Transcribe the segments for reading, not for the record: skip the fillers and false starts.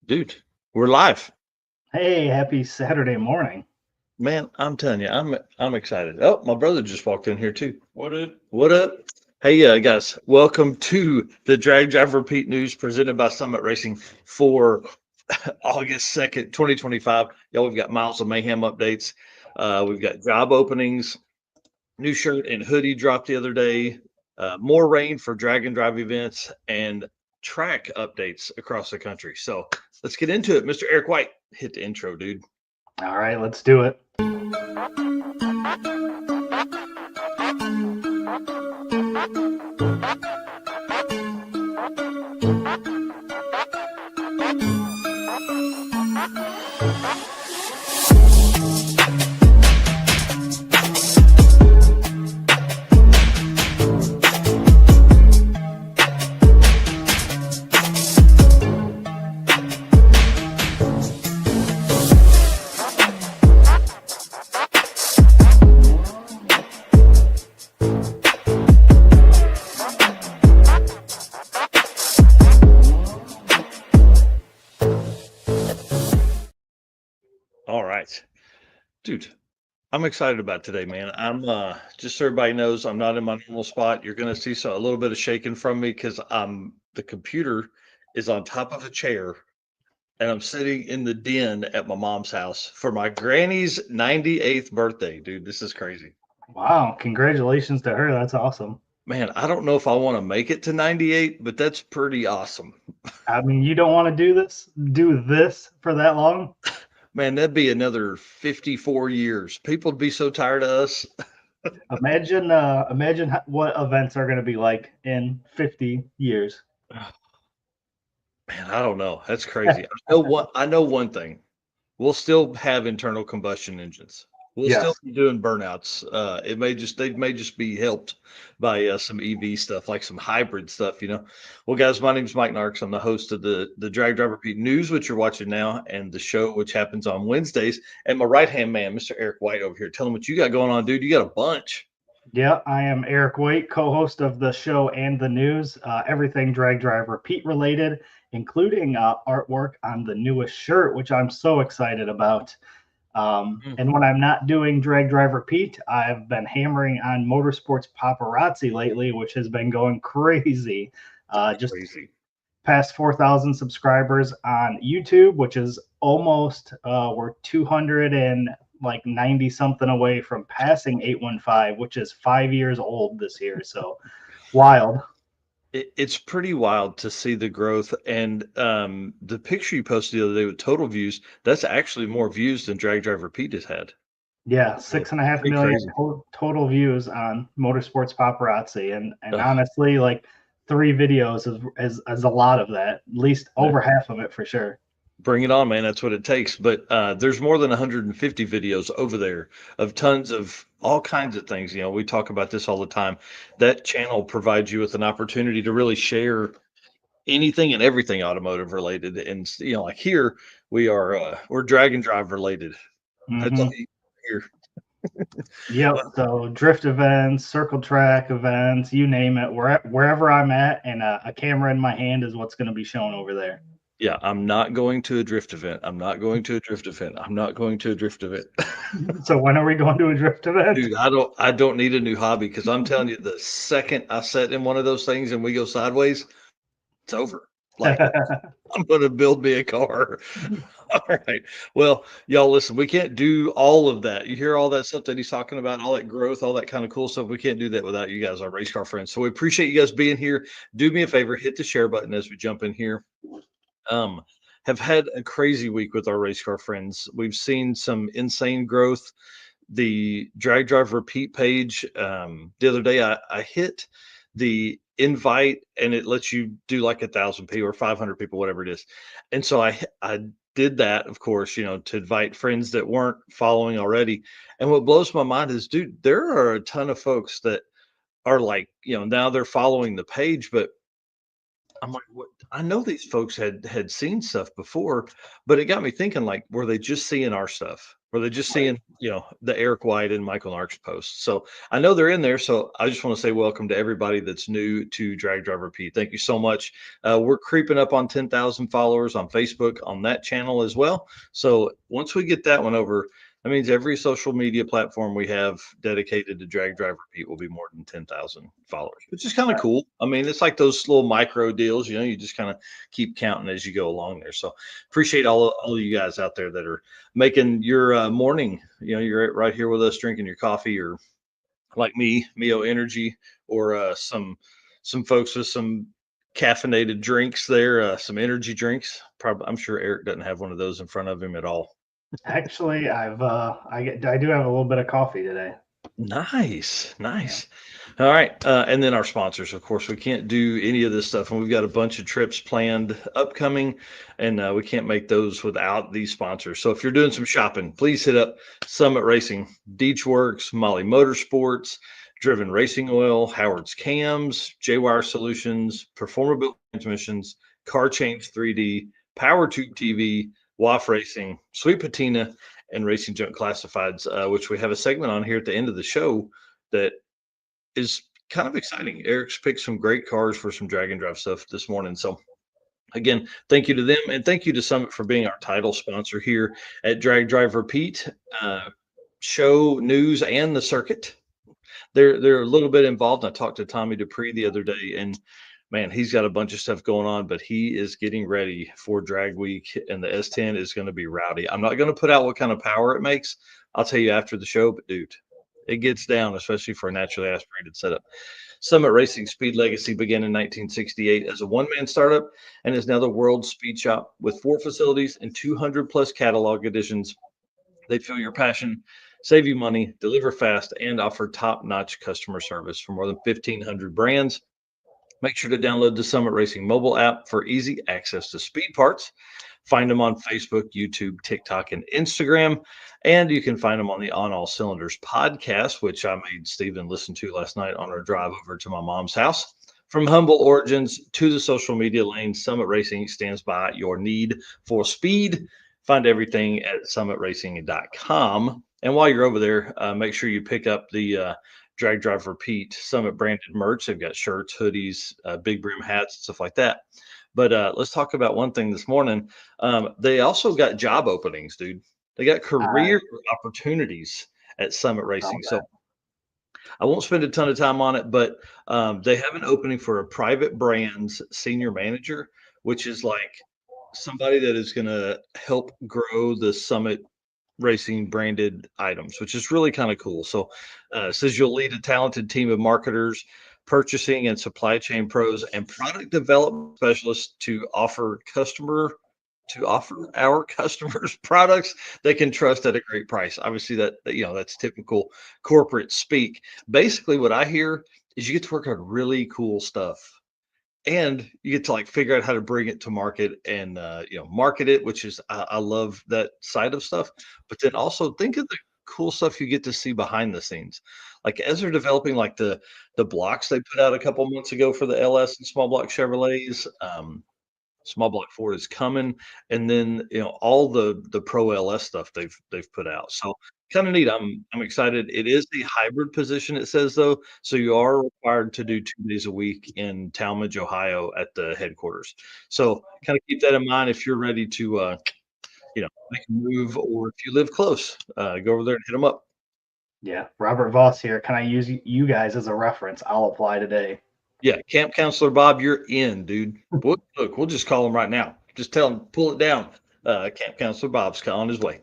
Dude, we're live. Hey, happy Saturday morning. Man, I'm telling you, I'm excited. Oh, my brother just walked in here too. What up? What up? Hey, guys, welcome to the Drag Drive Repeat News presented by Summit Racing for August 2nd, 2025. Y'all, we've got Miles of Mayhem updates. We've got job openings, new shirt and hoodie dropped the other day, more rain for drag and drive events, and track updates across the country. So let's get into it. Mr. Eric White, hit the intro, dude. All right, let's do it. All right, dude. I'm excited about today, man. I'm just so everybody knows I'm not in my normal spot. You're gonna see a little bit of shaking from me because the computer is on top of a chair and I'm sitting in the den at my mom's house for my granny's 98th birthday, dude. This is crazy. Wow, congratulations to her. That's awesome. Man, I don't know if I want to make it to 98, but that's pretty awesome. I mean, you don't want to do this for that long. Man, that'd be another 54 years. People would be so tired of us. Imagine what events are going to be like in 50 years. Man, I don't know. That's crazy. I know one thing. We'll still have internal combustion engines. We'll still Yes. be doing burnouts. They may just be helped by some EV stuff, like some hybrid stuff. Well, guys, my name's Mike Narks. I'm the host of the Drag Driver Repeat News, which you're watching now, and the show, which happens on Wednesdays. And my right hand man, Mr. Eric White, over here. Tell him what you got going on, dude. You got a bunch. Yeah, I am Eric Waite, co-host of the show and the news, everything Drag Drive Repeat related, including artwork on the newest shirt, which I'm so excited about. Mm, And when I'm not doing Drag Drive Repeat, I've been hammering on Motorsports Paparazzi lately, which has been going crazy. Just crazy. past 4,000 subscribers on YouTube, which is almost we're 200 and like 90 something away from passing 815, which is 5 years old this year. So wild. It's pretty wild to see the growth. And the picture you posted the other day with total views, that's actually more views than Drag Drive Repeat has had. Yeah, So, six and a half pretty million crazy. total views on Motorsports Paparazzi, and Ugh, honestly, like 3 videos is a lot of that. At least man, over half of it for sure. bring it on, man. That's what it takes. But there's more than 150 videos over there of tons of all kinds of things. We talk about this all the time. That channel provides you with an opportunity to really share anything and everything automotive related. And like here, we're drag and drive related. That's all Hmm. you hear. Yep. So drift events, circle track events, you name it. Wherever I'm at, and a camera in my hand is what's going to be shown over there. Yeah, I'm not going to a drift event. I'm not going to a drift event. I'm not going to a drift event. So when are we going to a drift event? Dude, I don't need a new hobby because I'm telling you, the second I set in one of those things and we go sideways, it's over. Like I'm gonna build me a car. All right. Well, y'all listen, we can't do all of that. You hear all that stuff that he's talking about, all that growth, all that kind of cool stuff. We can't do that without you guys, our race car friends. So we appreciate you guys being here. Do me a favor, hit the share button as we jump in here. um, have had a crazy week with our race car friends. We've seen some insane growth. The drag drive repeat page, the other day, I hit the invite and it lets you do like 1,000 people or 500 people, whatever it is. And so I did that, of course, to invite friends that weren't following already. And what blows my mind is, dude, there are a ton of folks that are like, now they're following the page, but I'm like, what? I know these folks had seen stuff before, but it got me thinking, like, were they just seeing our stuff? Or they're just seeing, the Eric White and Michael Nark's posts. So I know they're in there. So I just want to say welcome to everybody that's new to Drag Driver Pete. Thank you so much. We're creeping up on 10,000 followers on Facebook on that channel as well. So once we get that one over, that means every social media platform we have dedicated to Drag Driver Pete will be more than 10,000 followers, which is kind of cool. I mean, it's like those little micro deals, you just kind of keep counting as you go along there. So appreciate all of you guys out there that are making your morning, you're right here with us drinking your coffee, or like me, Mio Energy, or some folks with some caffeinated drinks there, some energy drinks. Probably, I'm sure Eric doesn't have one of those in front of him at all. Actually, I do have a little bit of coffee today. Nice. All right. And then our sponsors, of course, we can't do any of this stuff. And we've got a bunch of trips planned upcoming, and we can't make those without these sponsors. So if you're doing some shopping, please hit up Summit Racing, Deechworks, Molly Motorsports, Driven Racing Oil, Howard's Cams, J-Wire Solutions, Performability Transmissions, Car Change 3D, Power Tube TV, WAF Racing, Sweet Patina, and Racing Junk Classifieds, which we have a segment on here at the end of the show that is kind of exciting. Eric's picked some great cars for some drag and drive stuff this morning. So again, thank you to them, and thank you to Summit for being our title sponsor here at Drag Driver Pete, show news and the circuit. They're a little bit involved. I talked to Tommy Dupree the other day, and man, he's got a bunch of stuff going on, but he is getting ready for drag week, and the S10 is going to be rowdy. I'm not going to put out what kind of power it makes. I'll tell you after the show, but dude, it gets down, especially for a naturally aspirated setup. Summit Racing Speed Legacy began in 1968 as a one-man startup and is now the world's speed shop with 4 facilities and 200 plus catalog editions. They feel your passion, save you money, deliver fast, and offer top-notch customer service for more than 1,500 brands. Make sure to download the Summit Racing mobile app for easy access to speed parts. Find them on Facebook, YouTube, TikTok, and Instagram. And you can find them on the On All Cylinders podcast, which I made Steven listen to last night on our drive over to my mom's house. From humble origins to the social media lane, Summit Racing stands by your need for speed. Find everything at summitracing.com. And while you're over there, make sure you pick up the Drag Driver Pete Summit branded merch. They've got shirts, hoodies, big brim hats, stuff like that. But let's talk about one thing this morning. They also got job openings, dude. They got career opportunities at Summit Racing. So I won't spend a ton of time on it, but they have an opening for a private brands senior manager, which is like somebody that is going to help grow the Summit Racing branded items, which is really kind of cool. So it says you'll lead a talented team of marketers, purchasing and supply chain pros, and product development specialists to offer our customers products they can trust at a great price. Obviously that's typical corporate speak. Basically what I hear is you get to work on really cool stuff, and you get to like figure out how to bring it to market and market it, which is I love that side of stuff. But then also think of the cool stuff you get to see behind the scenes, like as they're developing like the blocks they put out a couple months ago for the LS and small block Chevrolets. Small block Ford is coming, and then all the pro LS stuff they've put out. So kind of neat. I'm excited. It is the hybrid position, it says though, so you are required to do 2 days a week in Talmadge, Ohio, at the headquarters. So kind of keep that in mind if you're ready to make a move, or if you live close, go over there and hit them up. Yeah, Robert Voss here. Can I use you guys as a reference? I'll apply today. Yeah, Camp Counselor Bob, you're in, dude. Look, we'll just call him right now. Just tell him, pull it down. Camp Counselor Bob's on his way.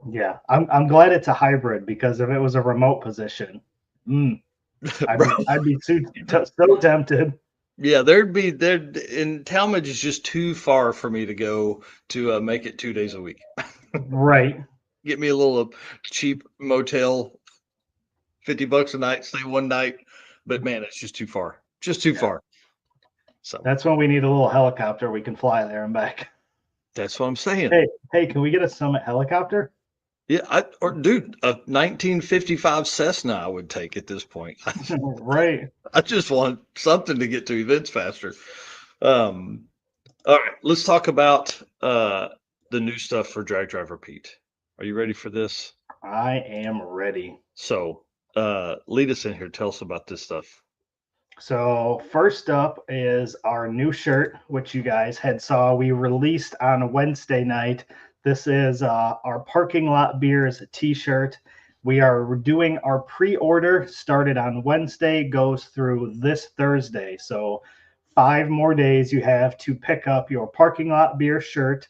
Yeah, I'm glad it's a hybrid, because if it was a remote position, I'd be so tempted. Yeah, there in Talmadge is just too far for me to go to make it 2 days a week. Right. Get me a little cheap motel, $50 a night, stay one night. But man, it's just too far. Just too far. So that's when we need a little helicopter. We can fly there and back. That's what I'm saying. Hey, can we get a Summit helicopter? Yeah, dude, a 1955 Cessna I would take at this point. Right. I just want something to get to events faster. All right, let's talk about the new stuff for Drag Driver Pete. Are you ready for this? I am ready. So lead us in here. Tell us about this stuff. So first up is our new shirt, which you guys had saw we released on Wednesday night. This is our Parking Lot Beers t-shirt. We are doing our pre-order, started on Wednesday, goes through this Thursday. So 5 more days you have to pick up your Parking Lot Beer shirt.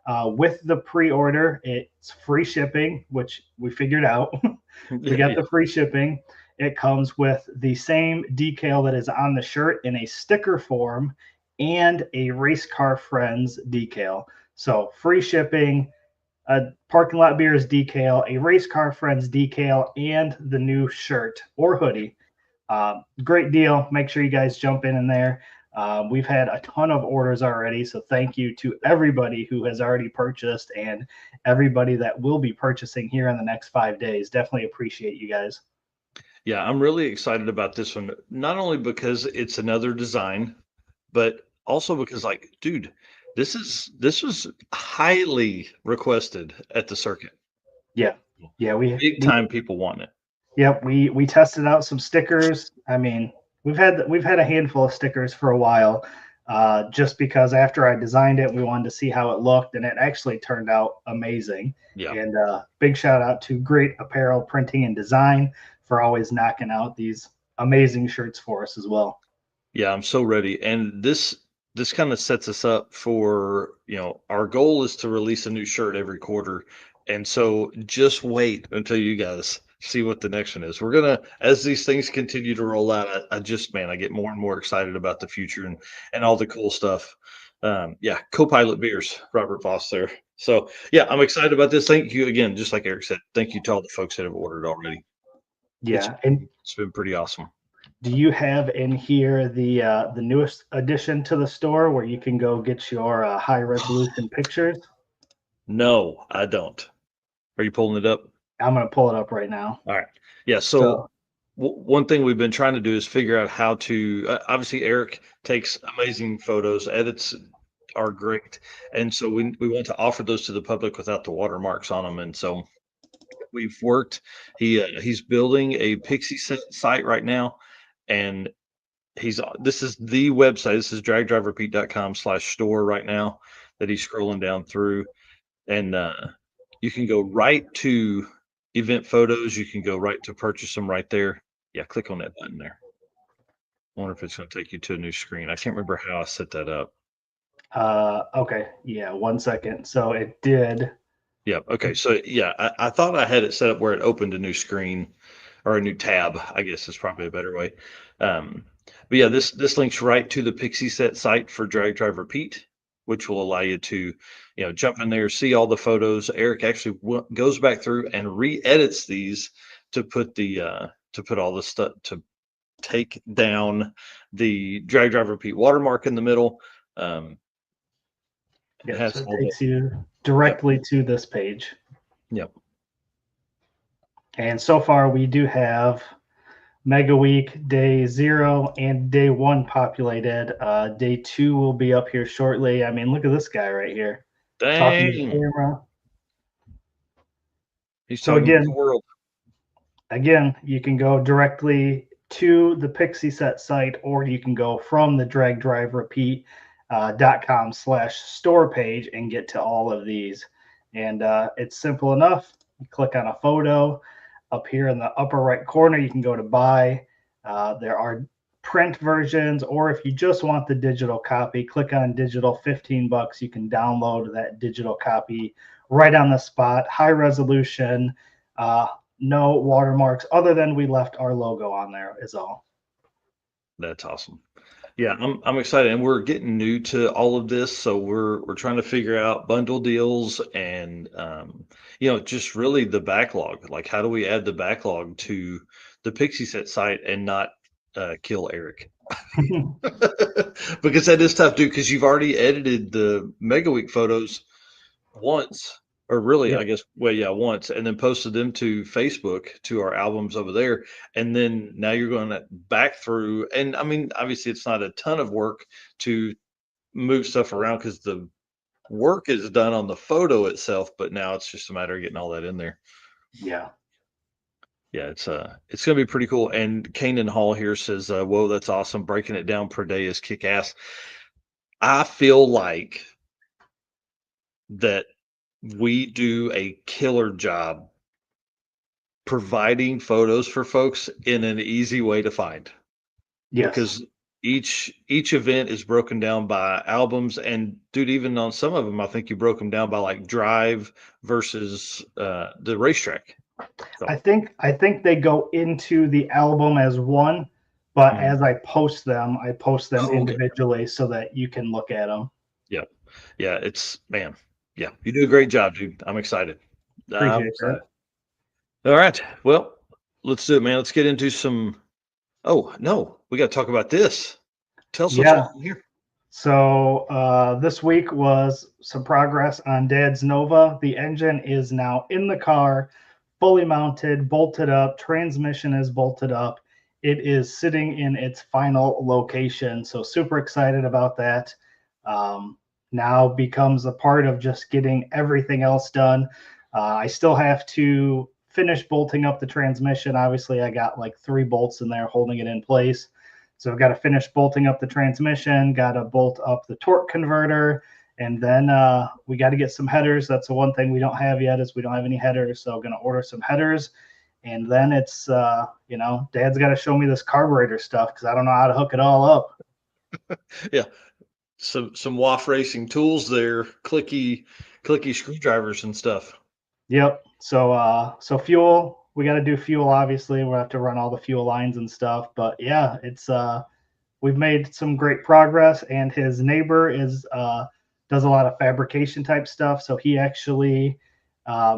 With the pre-order, it's free shipping, which we figured out. We got the free shipping. It comes with the same decal that is on the shirt in a sticker form and a Race Car Friends decal. So free shipping, a Parking Lot Beers decal, a Race Car Friends decal, and the new shirt or hoodie. Great deal. Make sure you guys jump in there. We've had a ton of orders already, so thank you to everybody who has already purchased and everybody that will be purchasing here in the next 5 days. Definitely appreciate you guys. Yeah, I'm really excited about this one. Not only because it's another design, but also because, like, dude, this was highly requested at the circuit. Yeah, yeah, Big time people want it. yep, we tested out some stickers. I mean, we've had a handful of stickers for a while, just because after I designed it, we wanted to see how it looked, and it actually turned out amazing. Yeah. And big shout out to Great Apparel Printing and Design for always knocking out these amazing shirts for us as well. Yeah, I'm so ready. And this kind of sets us up for, our goal is to release a new shirt every quarter. And so just wait until you guys see what the next one is. We're gonna, as these things continue to roll out, I just, man, I get more and more excited about the future and all the cool stuff. Yeah, co-pilot beers, Robert Voss there. So yeah, I'm excited about this. Thank you again, just like Eric said, thank you to all the folks that have ordered already. It's Yeah, and it's been pretty awesome. do you have in here the newest addition to the store where you can go get your high resolution pictures? No, I don't. Are you pulling it up? I'm gonna pull it up right now. All right. Yeah. So So one thing we've been trying to do is figure out how to. Obviously, Eric takes amazing photos. Edits are great, and so we want to offer those to the public without the watermarks on them. And so we've worked. He's building a Pixie site right now, and this is the website. This is dragdriverpete.com/store right now that he's scrolling down through, and you can go right to event photos. You can go right to purchase them right there. Yeah, click on that button there. I wonder if it's going to take you to a new screen. I can't remember how I set that up. okay, yeah, 1 second. So it did. Yeah. Okay. So yeah, I thought I had it set up where it opened a new screen or a new tab, I guess is probably a better way. But yeah, this links right to the Pixie Set site for Drag Driver Pete, which will allow you to, jump in there, see all the photos. Eric actually goes back through and re-edits these to put all the stuff to take down the Drag Driver Pete watermark in the middle. It Yeah, has so it all the. takes you directly to this page. Yep. And so far, we do have Mega Week Day 0 and Day 1 populated. Day 2 will be up here shortly. I mean, look at this guy right here talking to the Dang. camera. He's So talking to the world. again, you can go directly to the Pixie Set site, or you can go from the dragdriverpete.com/store page and get to all of these. And it's simple enough. You click on a photo up here in the upper right corner. You can go to buy. There are print versions, or if you just want the digital copy, click on digital, $15. You can download that digital copy right on the spot, high resolution. No watermarks other than we left our logo on there is all. That's awesome. Yeah, I'm excited, and we're getting new to all of this, so we're trying to figure out bundle deals and just really the backlog. Like, how do we add the backlog to the Pixie Set site and not kill Eric? Because that is tough, dude. Because you've already edited the Mega Week photos once, or really, Yeah. I guess, well, yeah, once, and then posted them to Facebook to our albums over there. And then now you're going back through, and I mean, obviously, it's not a ton of work to move stuff around because the work is done on the photo itself, but now it's just a matter of getting all that in there. Yeah. Yeah, it's gonna be pretty cool. And Kanan Hall here says, "Whoa, that's awesome! Breaking it down per day is kick ass." I feel like that we do a killer job providing photos for folks in an easy way to find, Yes. because each event is broken down by albums, and dude, even on some of them, I think you broke them down by like drive versus the racetrack. So, I think they go into the album as one, but mhm. as I post them Oh, okay. individually so that you can look at them. Yeah, yeah, it's man, yeah, you do a great job, dude. I'm excited. I'm Appreciate that. excited. All right, well, let's do it, man. Let's get into some. Oh no, we got to talk about this. Tell us what's Yeah. going on here. So this week was some progress on Dad's Nova. The engine is now in the car, fully mounted, bolted up. Transmission is bolted up. It is sitting in its final location. So super excited about that. Um, Now becomes a part of just getting everything else done. I still have to finish bolting up the transmission. Obviously, I got like 3 bolts in there holding it in place. So I've got to finish bolting up the transmission, got to bolt up the torque converter, and then we got to get some headers. That's the one thing we don't have yet is we don't have any headers. So I'm going to order some headers. And then it's, Dad's got to show me this carburetor stuff because I don't know how to hook it all up. Yeah, some WAF racing tools there, clicky screwdrivers and stuff. Yep. So fuel, we got to do fuel. Obviously, we'll have to run all the fuel lines and stuff. But yeah, it's we've made some great progress. And his neighbor is does a lot of fabrication type stuff. So he actually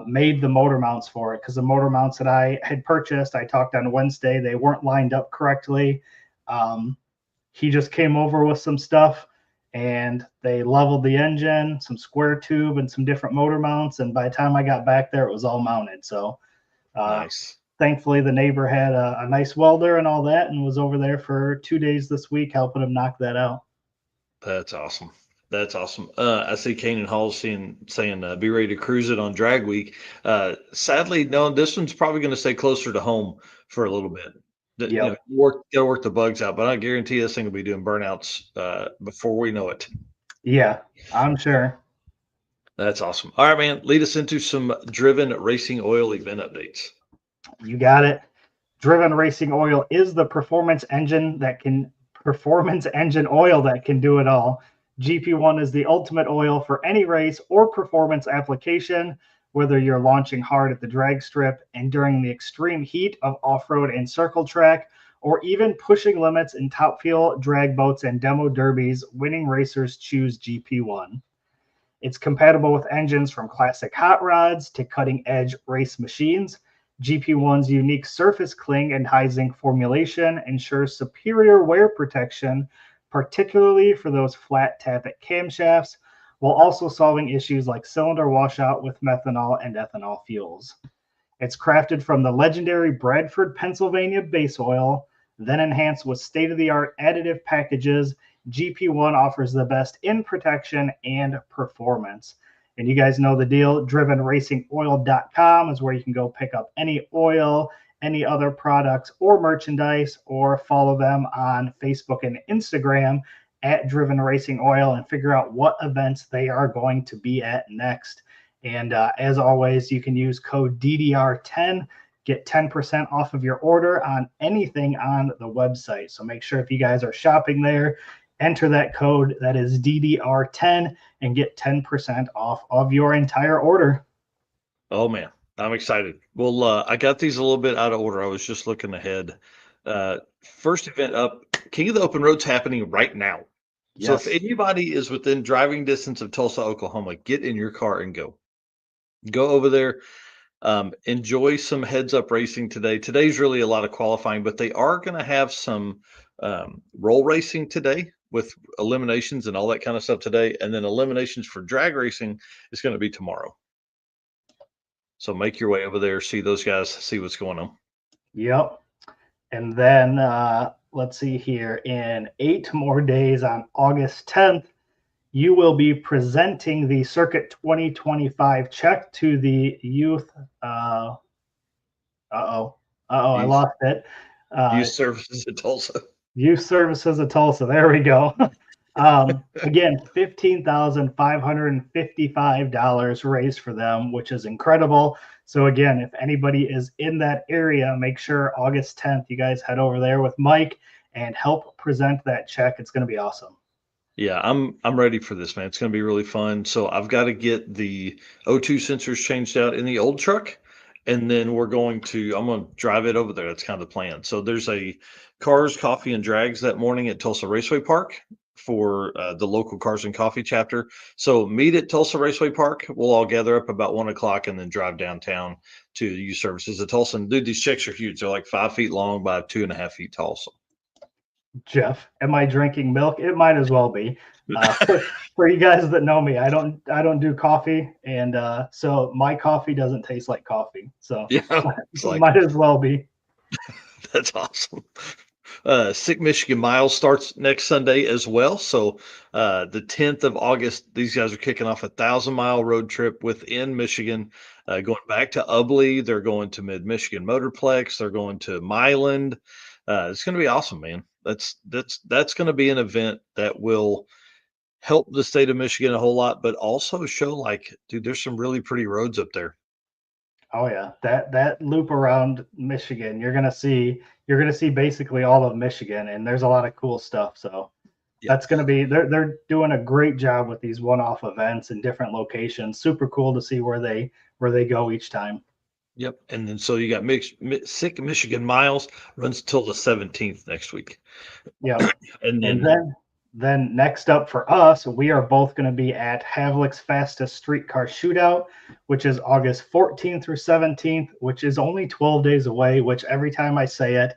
made the motor mounts for it because the motor mounts that I had purchased, I talked on Wednesday, they weren't lined up correctly. He just came over with some stuff and they leveled the engine, some square tube, and some different motor mounts. And by the time I got back there, it was all mounted. So Nice. thankfully, the neighbor had a nice welder and all that and was over there for 2 days this week helping him knock that out. That's awesome. That's awesome. I see Kanan Hall saying be ready to cruise it on drag week. Sadly, no, this one's probably going to stay closer to home for a little bit. Yep. Gotta work the bugs out, but I guarantee this thing will be doing burnouts before we know it. Yeah, I'm sure. That's awesome. All right, man. Lead us into some driven racing oil event updates. You got it. Driven Racing Oil is the performance engine oil that can do it all. GP1 is the ultimate oil for any race or performance application, whether you're launching hard at the drag strip, enduring the extreme heat of off-road and circle track, or even pushing limits in top fuel drag boats and demo derbies. Winning racers choose GP1. It's compatible with engines from classic hot rods to cutting-edge race machines. GP1's unique surface cling and high zinc formulation ensures superior wear protection, particularly for those flat tappet camshafts, while also solving issues like cylinder washout with methanol and ethanol fuels. It's crafted from the legendary Bradford, Pennsylvania base oil, then enhanced with state-of-the-art additive packages. GP1 offers the best in protection and performance. And you guys know the deal. DrivenRacingOil.com is where you can go pick up any oil, any other products or merchandise, or follow them on Facebook and Instagram at Driven Racing Oil and figure out what events they are going to be at next. And as always, you can use code DDR10, get 10% off of your order on anything on the website. So make sure if you guys are shopping there, enter that code that is DDR10 and get 10% off of your entire order. Oh man, I'm excited. Well, I got these a little bit out of order. I was just looking ahead. First event up, King of the Open Road's happening right now. So if Yes. anybody is within driving distance of Tulsa, Oklahoma, get in your car and go. Go over there. Enjoy some heads up racing today. Today's really a lot of qualifying, but they are going to have some roll racing today with eliminations and all that kind of stuff today. And then eliminations for drag racing is going to be tomorrow. So make your way over there, see those guys, see what's going on. Yep. And then let's see here. In 8 more days on August 10th, you will be presenting the Circuit 2025 check to the youth I lost it. Youth Services of Tulsa. Youth Services of Tulsa. There we go. Again, $15,555 raised for them, which is incredible. So again, if anybody is in that area, make sure August 10th, you guys head over there with Mike and help present that check. It's going to be awesome. Yeah, I'm ready for this, man. It's going to be really fun. So I've got to get the O2 sensors changed out in the old truck, and then I'm going to drive it over there. That's kind of the plan. So there's a Cars, Coffee, and Drags that morning at Tulsa Raceway Park for the local Cars and Coffee chapter. So meet at Tulsa Raceway Park. We'll all gather up about 1 o'clock and then drive downtown to the Youth Services of Tulsa. And dude, these checks are huge. They're like 5 feet long by 2.5 feet tall. So Jeff, am I drinking milk? It might as well be. For you guys that know me, I don't do coffee, and so my coffee doesn't taste like coffee. So yeah, it might as well be. That's awesome. Sick Michigan Miles starts next Sunday as well. So the 10th of August, these guys are kicking off a 1,000-mile road trip within Michigan, going back to Ubley. They're going to Mid-Michigan Motorplex. They're going to Milan. It's going to be awesome, man. That's going to be an event that will help the state of Michigan a whole lot, but also show like, dude, there's some really pretty roads up there. Oh yeah, that loop around Michigan, you're gonna see basically all of Michigan, and there's a lot of cool stuff. So that's gonna be they're doing a great job with these one-off events in different locations. Super cool to see where they go each time. Yep, and then so you got Sick Michigan Miles runs till the 17th next week. Yep, and then next up for us, we are both going to be at Havlic's Fastest Streetcar Shootout, which is August 14th through 17th, which is only 12 days away, which every time I say it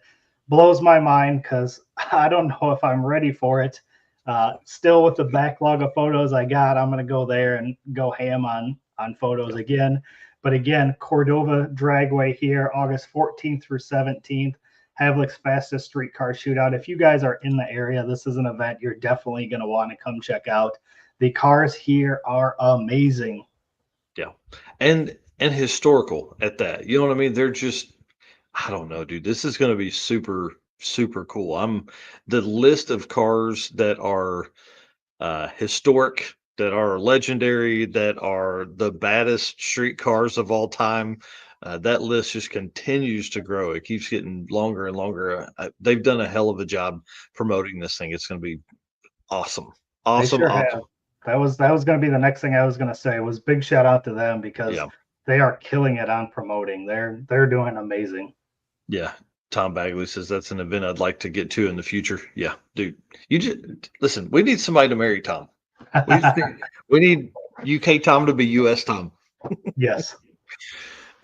blows my mind because I don't know if I'm ready for it. Still with the backlog of photos I got, I'm going to go there and go ham on photos again. But again, Cordova Dragway here, August 14th through 17th. Havlic's Fastest Streetcar Shootout. If you guys are in the area, this is an event you're definitely going to want to come check out. The cars here are amazing. Yeah, and historical at that. You know what I mean? They're just, I don't know, dude. This is going to be super, super cool. The list of cars that are historic, that are legendary, that are the baddest street cars of all time. That list just continues to grow. It keeps getting longer and longer. They've done a hell of a job promoting this thing. It's going to be awesome. Awesome. They sure have. That was going to be the next thing I was going to say was big shout out to them because they are killing it on promoting. They're doing amazing. Yeah. Tom Bagley says that's an event I'd like to get to in the future. Yeah, dude. You just listen, we need somebody to marry Tom. We need UK Tom to be US Tom. Yes.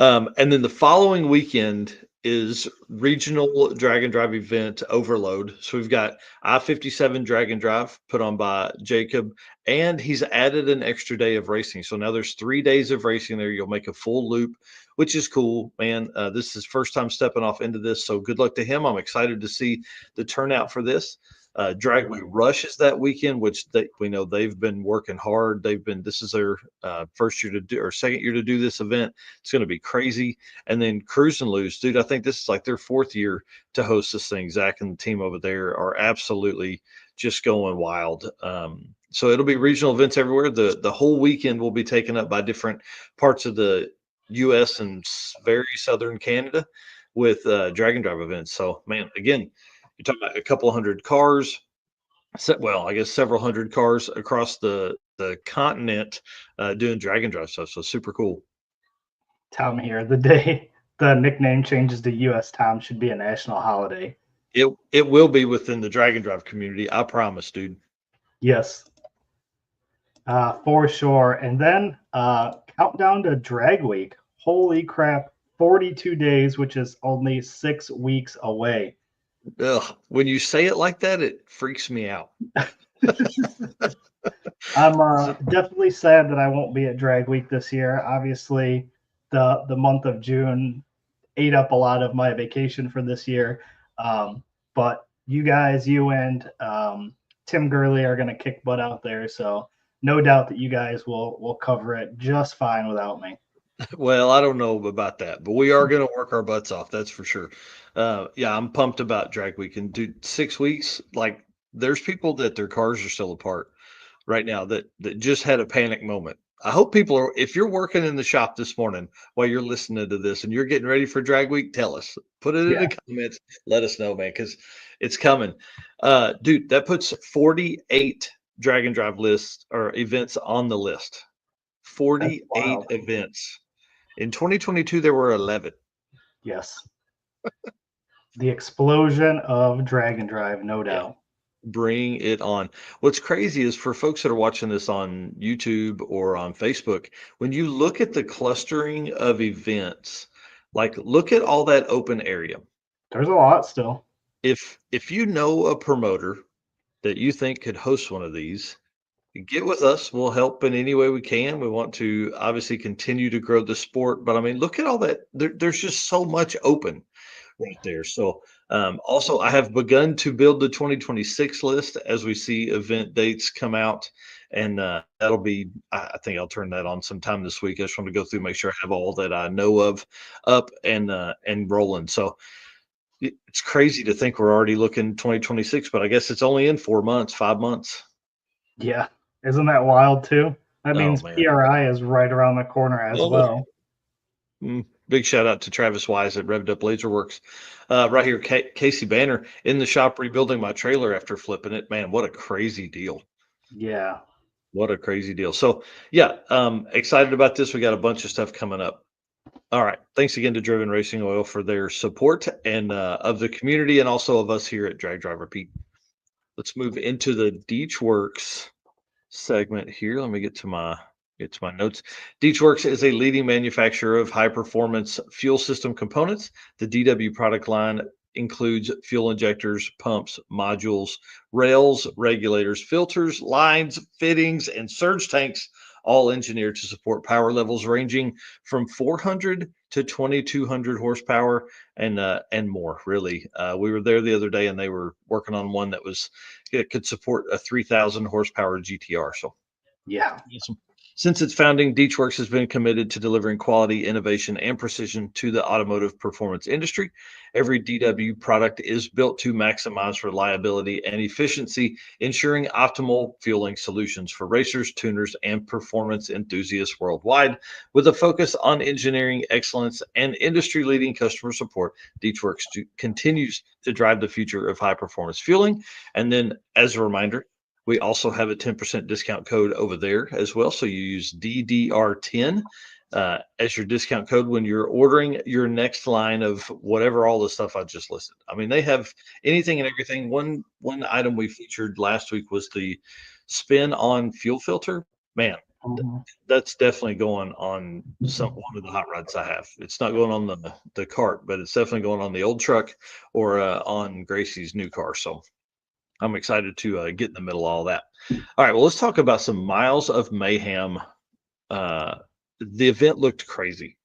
And then the following weekend is regional drag and drive event Overload. So we've got I-57 drag and drive put on by Jacob, and he's added an extra day of racing. So now there's 3 days of racing there. You'll make a full loop, which is cool, man. This is his first time stepping off into this. So good luck to him. I'm excited to see the turnout for this. Dragway Rush is that weekend, which we know they've been working hard. This is their first year to do, or second year to do this event. It's going to be crazy. And then Cruise and Lose, dude. I think this is like their 4th year to host this thing. Zach and the team over there are absolutely just going wild. So it'll be regional events everywhere. The whole weekend will be taken up by different parts of the U.S. and very southern Canada with drag and drive events. So, man, again, you're talking about a couple hundred cars. Well, I guess several hundred cars across the continent doing drag and drive stuff. So super cool. Tom here. The day the nickname changes to US Tom should be a national holiday. It will be within the drag and drive community. I promise, dude. Yes. For sure. And then countdown to drag week. Holy crap. 42 days, which is only 6 weeks away. Ugh, when you say it like that, it freaks me out. I'm definitely sad that I won't be at Drag Week this year. Obviously, the month of June ate up a lot of my vacation for this year. But you guys, you and Tim Gurley are going to kick butt out there. So no doubt that you guys will cover it just fine without me. Well, I don't know about that, but we are going to work our butts off. That's for sure. Yeah, I'm pumped about drag weekend. Dude, 6 weeks, like there's people that their cars are still apart right now that just had a panic moment. I hope people are, if you're working in the shop this morning while you're listening to this and you're getting ready for drag week, tell us. Put it in Yeah, the comments. Let us know, man, because it's coming. Dude, that puts 48 drag and drive lists or events on the list. that's 48 wild. events. In 2022, there were 11. Yes, the explosion of Drag and Drive, no Yeah. doubt. Bring it on. What's crazy is for folks that are watching this on YouTube or on Facebook, when you look at the clustering of events, like look at all that open area. There's a lot still. If you know a promoter that you think could host one of these, get with us. We'll help in any way we can. We want to obviously continue to grow the sport, but I mean, look at all that. There's just so much open right there. So, also, I have begun to build the 2026 list as we see event dates come out, and that'll be. I think I'll turn that on sometime this week. I just want to go through, make sure I have all that I know of up and rolling. So it's crazy to think we're already looking 2026, but I guess it's only in 4 months, 5 months. Yeah, isn't that wild too? That Oh means man. PRI is right around the corner as Oh, well. big shout out to Travis Wise at Revved Up Laser Works. Right here, Casey Banner in the shop rebuilding my trailer after flipping it. Man, what a crazy deal. Yeah, What a crazy deal. So, yeah, excited about this. We got a bunch of stuff coming up. All right. Thanks again to Driven Racing Oil for their support and of the community and also of us here at Drag Driver Pete. Let's move into the Deechworks segment here. Let me get to my notes. Deechworks is a leading manufacturer of high performance fuel system components. The DW product line includes fuel injectors, pumps, modules, rails, regulators, filters, lines, fittings, and surge tanks, all engineered to support power levels ranging from 400 to 2200 horsepower and more. Really, we were there the other day and they were working on one that was it could support a 3000 horsepower GTR. So yeah, awesome. Since its founding, Deechworks has been committed to delivering quality, innovation, and precision to the automotive performance industry. Every DW product is built to maximize reliability and efficiency, ensuring optimal fueling solutions for racers, tuners, and performance enthusiasts worldwide. With a focus on engineering excellence and industry leading customer support, Deechworks continues to drive the future of high performance fueling. And then, as a reminder, we also have a 10% discount code over there as well. So you use DDR10 as your discount code when you're ordering your next line of whatever all the stuff I just listed. I mean, they have anything and everything. One item we featured last week was the spin on fuel filter. Man, mhm, that's definitely going on one of the hot rods I have. It's not going on the cart, but it's definitely going on the old truck or on Gracie's new car. So I'm excited to get in the middle of all that. All right, well, let's talk about some miles of mayhem. Uh, the event looked crazy.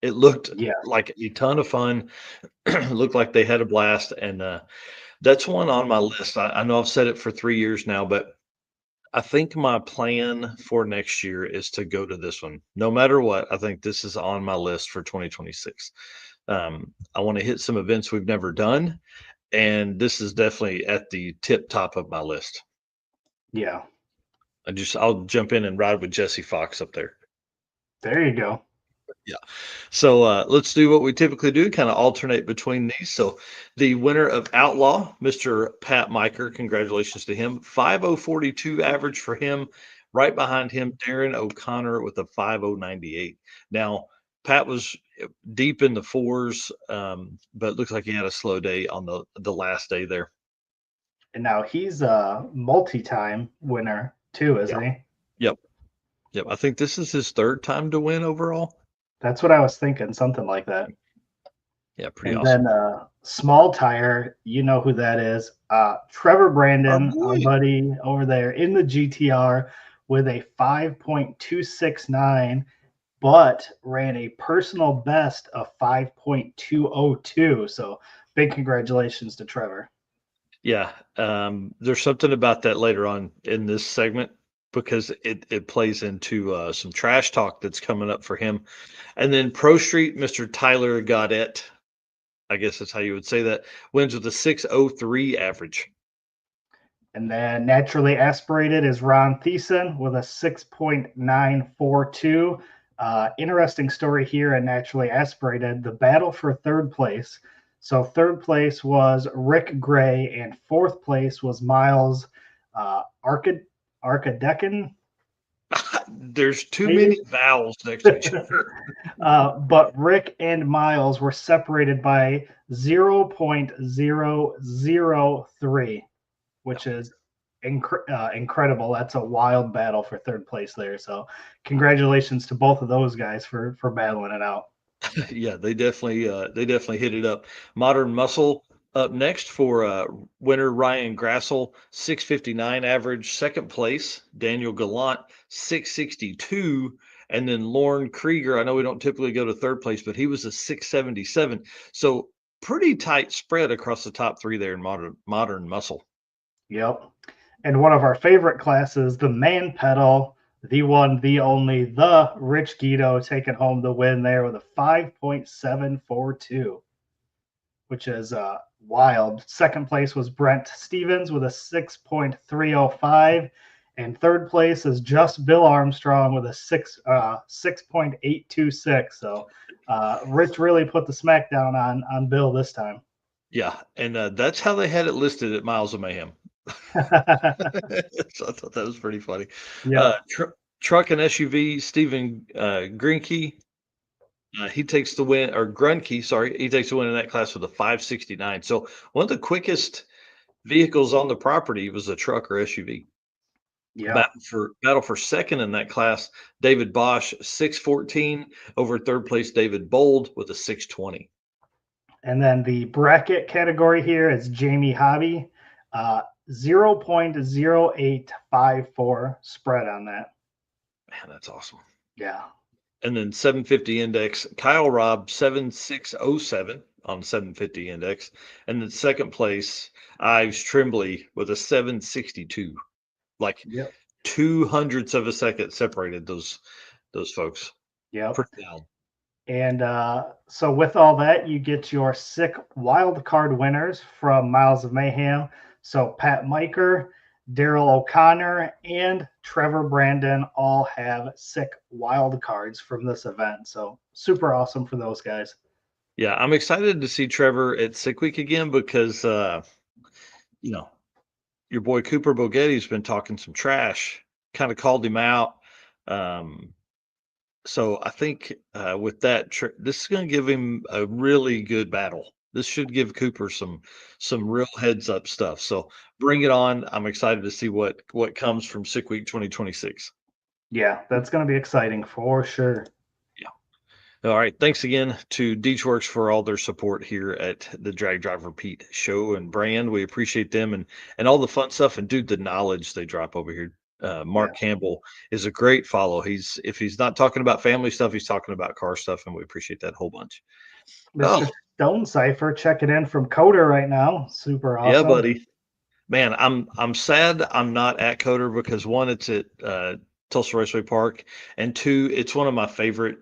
It looked yeah. like a ton of fun. Looked like they had a blast, and that's one on my list. I know I've said it for 3 years now, but I think my plan for next year is to go to this one. No matter what, I think this is on my list for 2026. I want to hit some events we've never done, and this is definitely at the tip top of my list. Yeah, I'll jump in and ride with Jesse Fox up there. there you go. Yeah. So let's do what we typically do, kind of alternate between these. So the winner of Outlaw, Mr. Pat Miker, congratulations to him. 5042 average for him. Right behind him, Darren O'Connor with a 5098. Now, Pat was deep in the fours, but it looks like he had a slow day on the last day there. And now he's a multi-time winner too, Yeah. isn't he? Yep. Yep. I think this is his third time to win overall. That's what I was thinking, something like that. Yeah, pretty And awesome. then small tire, you know who that is. Trevor Our Brandon, our boy. buddy over there in the GTR with a 5.269, but ran a personal best of 5.202. So big congratulations to Trevor. Yeah, there's something about that later on in this segment because it plays into some trash talk that's coming up for him. And then Pro Street, Mr. Tyler Goddett, I guess that's how you would say that, wins with a 603 average. And then naturally aspirated is Ron Thiessen with a 6.942. Interesting story here at naturally aspirated, the battle for third place. So third place was Rick Gray, and fourth place was Miles Arkadekin. There's too many vowels next to each other. But Rick and Miles were separated by 0.003, which is incredible. That's a wild battle for third place there. So congratulations to both of those guys for battling it out. Yeah, they definitely hit it up. Modern Muscle up next for winner Ryan Grassel, 659 average. Second place, Daniel Gallant, 662. And then Lauren Krieger, I know we don't typically go to third place, but he was a 677. So pretty tight spread across the top three there in modern muscle. Yep. And one of our favorite classes, the man pedal, the one, the only, the Rich Guido taking home the win there with a 5.742, which is wild. Second place was Brent Stevens with a 6.305. And third place is just Bill Armstrong with a 6.826. So Rich really put the smackdown on Bill this time. Yeah, and that's how they had it listed at Miles of Mayhem. So I thought that was pretty funny. Yeah. Truck and SUV, Stephen Greinke, he takes the win, or Grunke, sorry, he takes the win in that class with a 569. So one of the quickest vehicles on the property was a truck or SUV. Yeah. Battle for second in that class, David Bosch, 614 over third place David Bold with a 620. And then the bracket category here is Jamie Hobby, 0.0854 spread on that. Man, that's awesome. Yeah. And then 750 index, Kyle Robb, 7607 on 750 index. And then second place, Ives Tremblay with a 762. Like Yep. 200ths of a second separated those folks. Yep. Pretty down. And so with all that, you get your sick wild card winners from Miles of Mayhem. So Pat Miker, Daryl O'Connor, and Trevor Brandon all have sick wild cards from this event. So super awesome for those guys. Yeah, I'm excited to see Trevor at Sick Week again because you know, your boy Cooper Bogetti's been talking some trash, kind of called him out. So I think with that, this is going to give him a really good battle. This should give Cooper some real heads up stuff. So bring it on. I'm excited to see what comes from Sick Week 2026. Yeah, that's going to be exciting for sure. Yeah. All right. Thanks again to Deechworks for all their support here at the Drag Driver Pete show and brand. We appreciate them and all the fun stuff and dude, the knowledge they drop over here. Mark Campbell is a great follow. If he's not talking about family stuff, he's talking about car stuff, and we appreciate that a whole bunch. Mr. Stone Cipher checking in from Coder right now. Super awesome. Yeah, buddy. Man, I'm sad I'm not at Coder because one, it's at Tulsa Raceway Park, and two, it's one of my favorite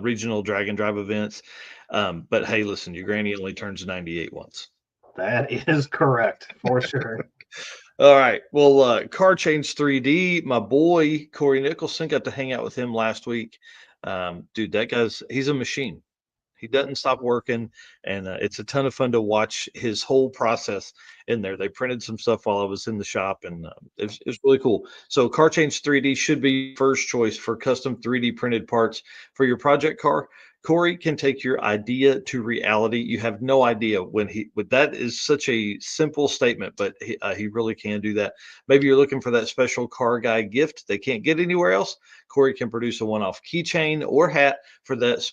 regional drag and drive events. But hey, listen, your granny only turns 98 once. That is correct for sure. All right. Well, Car Change 3D, my boy Corey Nicholson, got to hang out with him last week. Dude, he's a machine. He doesn't stop working, and it's a ton of fun to watch his whole process in there. They printed some stuff while I was in the shop, and it was really cool. So Car Change 3D should be first choice for custom 3D printed parts for your project car. Corey can take your idea to reality. You have no idea that is such a simple statement, but he really can do that. Maybe you're looking for that special car guy gift they can't get anywhere else. Corey can produce a one-off keychain or hat for that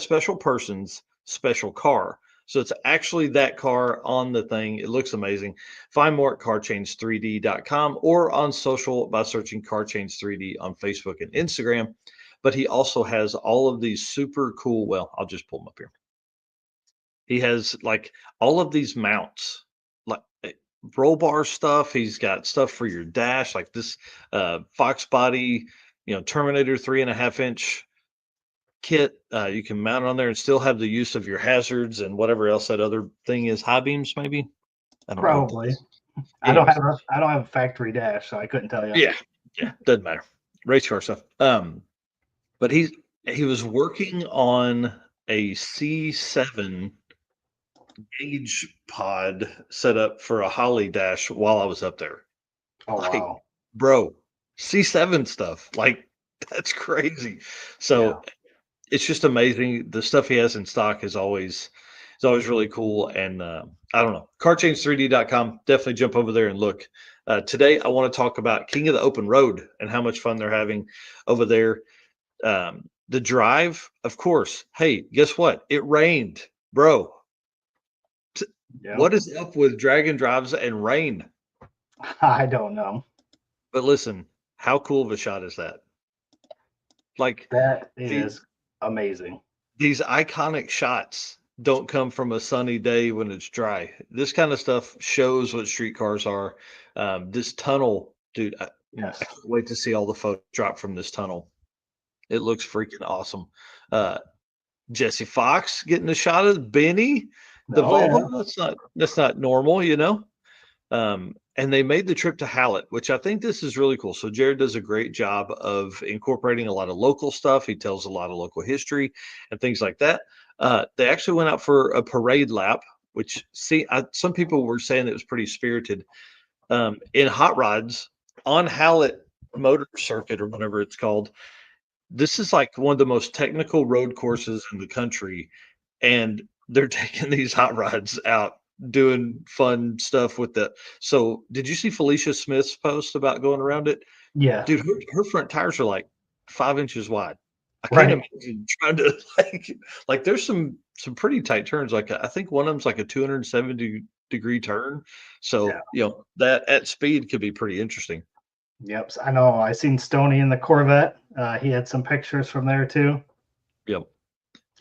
special person's special car. So it's actually that car on the thing. It looks amazing. Find more at carchange3d.com or on social by searching Car Change 3D on Facebook and Instagram. But he also has all of these super cool, well, I'll just pull them up here. He has like all of these mounts. Like roll bar stuff. He's got stuff for your dash, like this Fox Body, Terminator 3.5 inch kit. You can mount it on there and still have the use of your hazards and whatever else that other thing is. High beams, maybe. I don't know what that Probably. is. I don't Anyways, have a factory dash, so I couldn't tell you. yeah, doesn't matter. Race car stuff. But he was working on a C7 gauge pod set up for a Holly dash while I was up there. Oh Like, wow. bro, C7 stuff, like that's crazy. So it's just amazing. The stuff he has in stock is always really cool. And I don't know, carchange3d.com. Definitely jump over there and look. Today, I want to talk about King of the Open Road and how much fun they're having over there. The drive, of course. Hey, guess what? It rained, bro. Yeah. What is up with dragon drives and rain? I don't know. But listen, how cool of a shot is that? Like That the, is amazing. these iconic shots don't come from a sunny day when it's dry. This kind of stuff shows what street cars are. This tunnel, dude, I Yes. can't wait to see all the photos drop from this tunnel. It looks freaking awesome. Jesse Fox getting a shot of Benny, the Oh, yeah. Volvo. That's not normal, and they made the trip to Hallett, which I think this is really cool. So Jared does a great job of incorporating a lot of local stuff. He tells a lot of local history and things like that. They actually went out for a parade lap, which some people were saying it was pretty spirited. In hot rods on Hallett Motor Circuit or whatever it's called. This is like one of the most technical road courses in the country, and they're taking these hot rods out doing fun stuff with the. So, did you see Felicia Smith's post about going around it? Yeah. Dude, her front tires are like 5 inches wide. I can't Right. imagine trying to like there's some pretty tight turns. Like I think one of them's like a 270-degree turn. Yeah. So, that at speed could be pretty interesting. Yep. I know. I seen Stoney in the Corvette. He had some pictures from there too. Yep.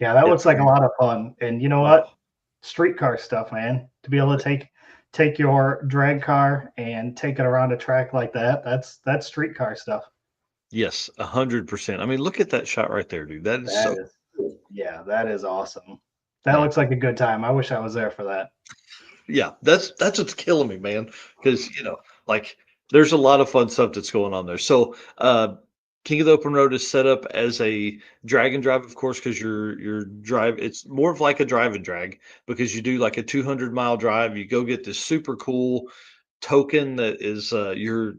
Yeah, that Yep. looks like a lot of fun. And you know Oh, what? Streetcar stuff, man. To be able to take your drag car and take it around a track like that, that's streetcar stuff. yes, 100%. I mean, look at that shot right there, dude. That is That so is, cool. yeah, that is awesome. That Yeah. looks like a good time. I wish I was there for that. Yeah, that's what's killing me, man. Because like there's a lot of fun stuff that's going on there. So, King of the Open Road is set up as a drag and drive, of course, because your drive. It's more of like a drive and drag because you do like a 200-mile drive. You go get this super cool token that is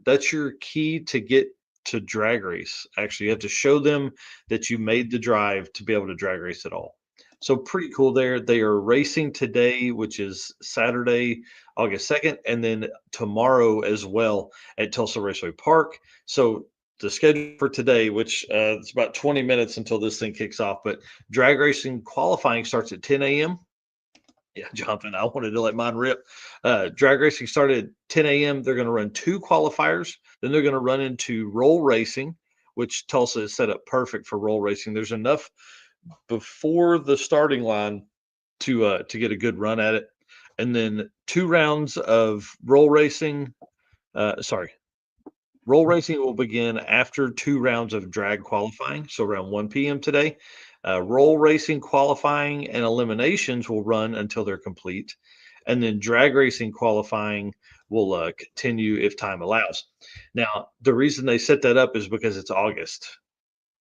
that's your key to get to drag race. Actually, you have to show them that you made the drive to be able to drag race at all. So pretty cool there. They are racing today, which is Saturday, August 2nd, and then tomorrow as well at Tulsa Raceway Park. So the schedule for today, which it's about 20 minutes until this thing kicks off, but drag racing qualifying starts at 10 a.m. Yeah, Jonathan, I wanted to let mine rip. Drag racing started at 10 a.m. They're going to run 2 qualifiers. Then they're going to run into roll racing, which Tulsa is set up perfect for roll racing. There's enough before the starting line to get a good run at it, and then 2 rounds of roll racing. Sorry, roll racing will begin after 2 rounds of drag qualifying, so around 1 p.m. today. Roll racing qualifying and eliminations will run until they're complete, and then drag racing qualifying will continue if time allows. Now, the reason they set that up is because it's August.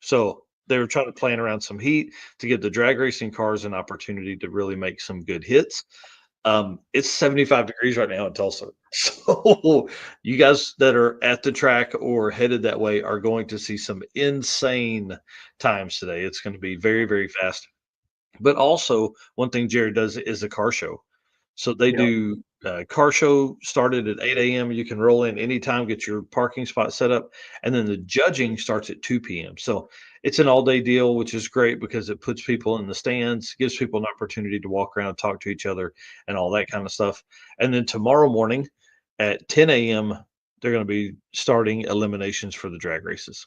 So they were trying to plan around some heat to give the drag racing cars an opportunity to really make some good hits. It's 75 degrees right now in Tulsa. So you guys that are at the track or headed that way are going to see some insane times today. It's going to be very, very fast. But also, one thing Jared does is a car show. So they Yep. do car show started at 8 a.m. You can roll in anytime, get your parking spot set up, and then the judging starts at 2 p.m. So it's an all-day deal, which is great because it puts people in the stands, gives people an opportunity to walk around, talk to each other, and all that kind of stuff. And then tomorrow morning at 10 a.m., they're going to be starting eliminations for the drag races.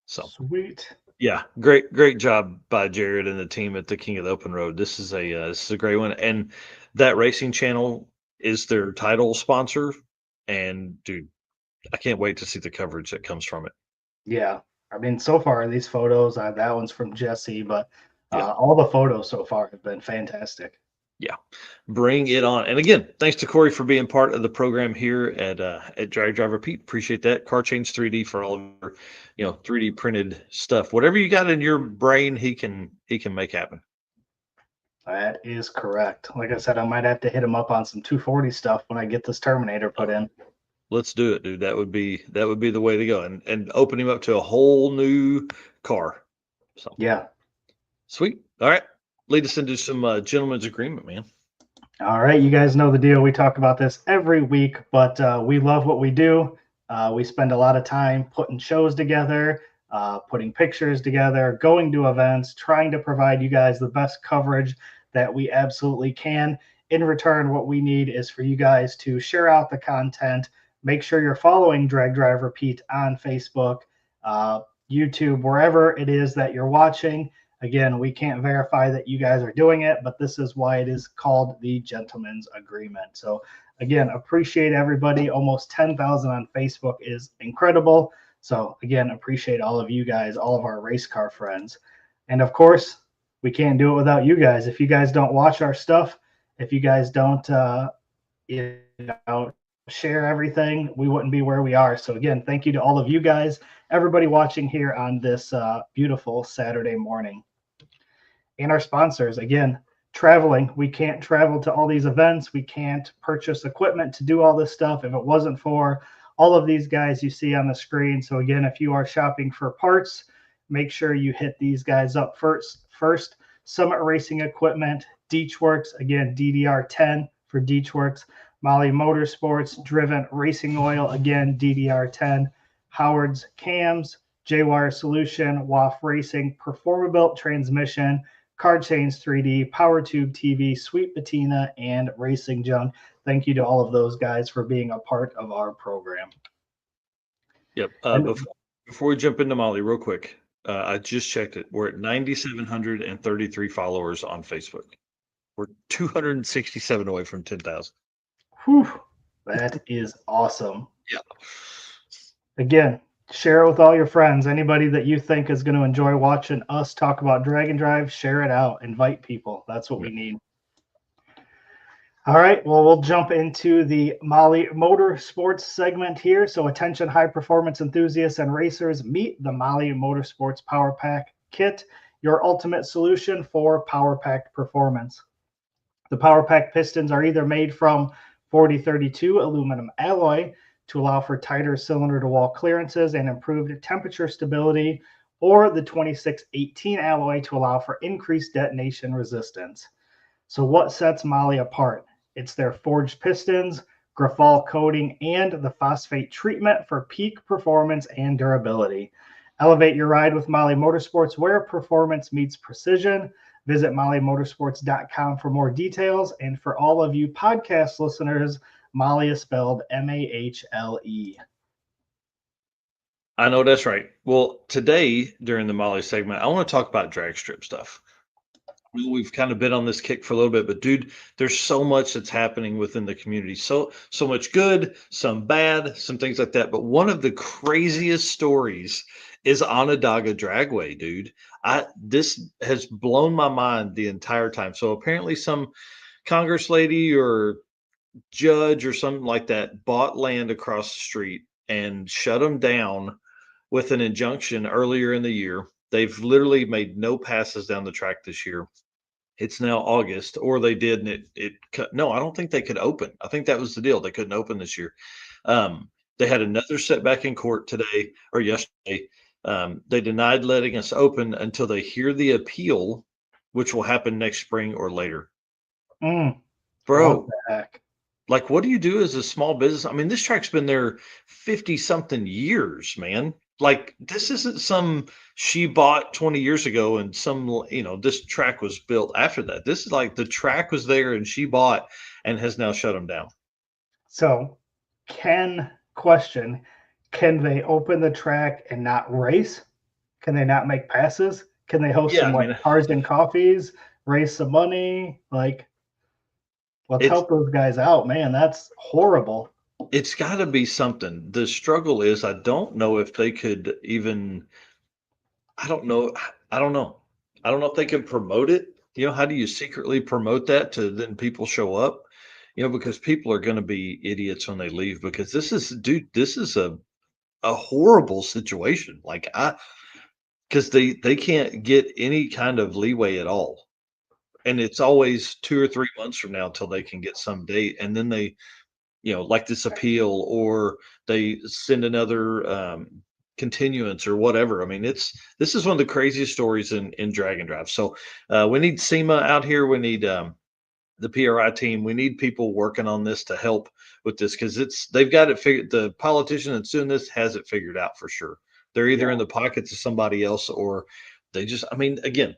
So Sweet. yeah, great job by Jared and the team at the King of the Open Road. This is a great one, and that racing channel is their title sponsor. And dude, I can't wait to see the coverage that comes from it. Yeah. I mean, so far these photos, that one's from Jesse, but Yeah. all the photos so far have been fantastic. Yeah, bring it on. And again, thanks to Corey for being part of the program here at Drag Driver Pete. Appreciate that. Car Change 3D for all of your 3D printed stuff. Whatever you got in your brain, he can make happen. That is correct. Like I said, I might have to hit him up on some 240 stuff when I get this Terminator put in. Let's do it, dude. That would be the way to go, and open him up to a whole new car. So Yeah. sweet. All right, lead us into some gentleman's agreement, man. All right, you guys know the deal. We talk about this every week, but we love what we do. We spend a lot of time putting shows together, putting pictures together, going to events, trying to provide you guys the best coverage that we absolutely can. In return, what we need is for you guys to share out the content. Make sure you're following Drag Driver Pete on Facebook, YouTube, wherever it is that you're watching. Again, we can't verify that you guys are doing it, but this is why it is called the Gentleman's Agreement. So again, appreciate everybody. Almost 10,000 on Facebook is incredible. So again, appreciate all of you guys, all of our race car friends. And of course, we can't do it without you guys. If you guys don't watch our stuff, if you guys don't share everything, we wouldn't be where we are. So again, thank you to all of you guys, everybody watching here on this beautiful Saturday morning. And our sponsors, again, traveling. We can't travel to all these events. We can't purchase equipment to do all this stuff if it wasn't for all of these guys you see on the screen. So again, if you are shopping for parts, make sure you hit these guys up first. Summit Racing Equipment, Deechworks, again, DDR10 for Deechworks. Molly Motorsports, Driven Racing Oil, again, DDR10. Howard's Cams, J-Wire Solution, WAF Racing, Performabuilt Transmission, Car Change 3D, PowerTube TV, Sweet Patina, and Racing Junk. Thank you to all of those guys for being a part of our program. Yep. Before we jump into Molly, real quick, I just checked it. We're at 9,733 followers on Facebook. We're 267 away from 10,000. Whew, that is awesome. Yeah. Again, share it with all your friends. Anybody that you think is going to enjoy watching us talk about Drag and Drive, share it out. Invite people. That's what we need. All right. Well, we'll jump into the Molly Motorsports segment here. So attention, high performance enthusiasts and racers, meet the Molly Motorsports Power Pack Kit, your ultimate solution for power packed performance. The Power Pack pistons are either made from 4032 aluminum alloy to allow for tighter cylinder-to-wall clearances and improved temperature stability, or the 2618 alloy to allow for increased detonation resistance. So what sets Molly apart? It's their forged pistons, graphol coating, and the phosphate treatment for peak performance and durability. Elevate your ride with Molly Motorsports, where performance meets precision. Visit mollymotorsports.com for more details. And for all of you podcast listeners, Molly is spelled M-A-H-L-E. I know that's right. Well, today during the Molly segment, I want to talk about drag strip stuff. We've kind of been on this kick for a little bit, but dude, there's so much that's happening within the community. So much good, some bad, some things like that. But one of the craziest stories is Onondaga Dragway, dude. This has blown my mind the entire time. So apparently some Congress lady or judge or something like that bought land across the street and shut them down with an injunction earlier in the year. They've literally made no passes down the track this year. It's now August, or they did, and it cut. No, I don't think they could open. I think that was the deal. They couldn't open this year. They had another setback in court today or yesterday. They denied letting us open until they hear the appeal, which will happen next spring or later. Bro, what the heck? Like, what do you do as a small business? I mean, this track's been there 50 something years, man. Like, this isn't some she bought 20 years ago and this track was built after that. This is like the track was there and she bought and has now shut them down. So, can they open the track and not race? Can they not make passes? Can they host some cars and coffees, raise some money? Like Let's It's help those guys out, man. That's horrible. it's got to be something. The struggle is I don't know if they could even. I don't know. I don't know. I don't know if they can promote it. How do you secretly promote that to then people show up? Because people are going to be idiots when they leave because this is a horrible situation. Like because they can't get any kind of leeway at all. And it's always 2 or 3 months from now until they can get some date. And then they, like this appeal or they send another continuance or whatever. I mean, this is one of the craziest stories in Dragon Drive. So we need SEMA out here. We need the PRI team. We need people working on this to help with this because they've got it figured. The politician that's doing this has it figured out for sure. They're either in the pockets of somebody else or they just. I mean, again,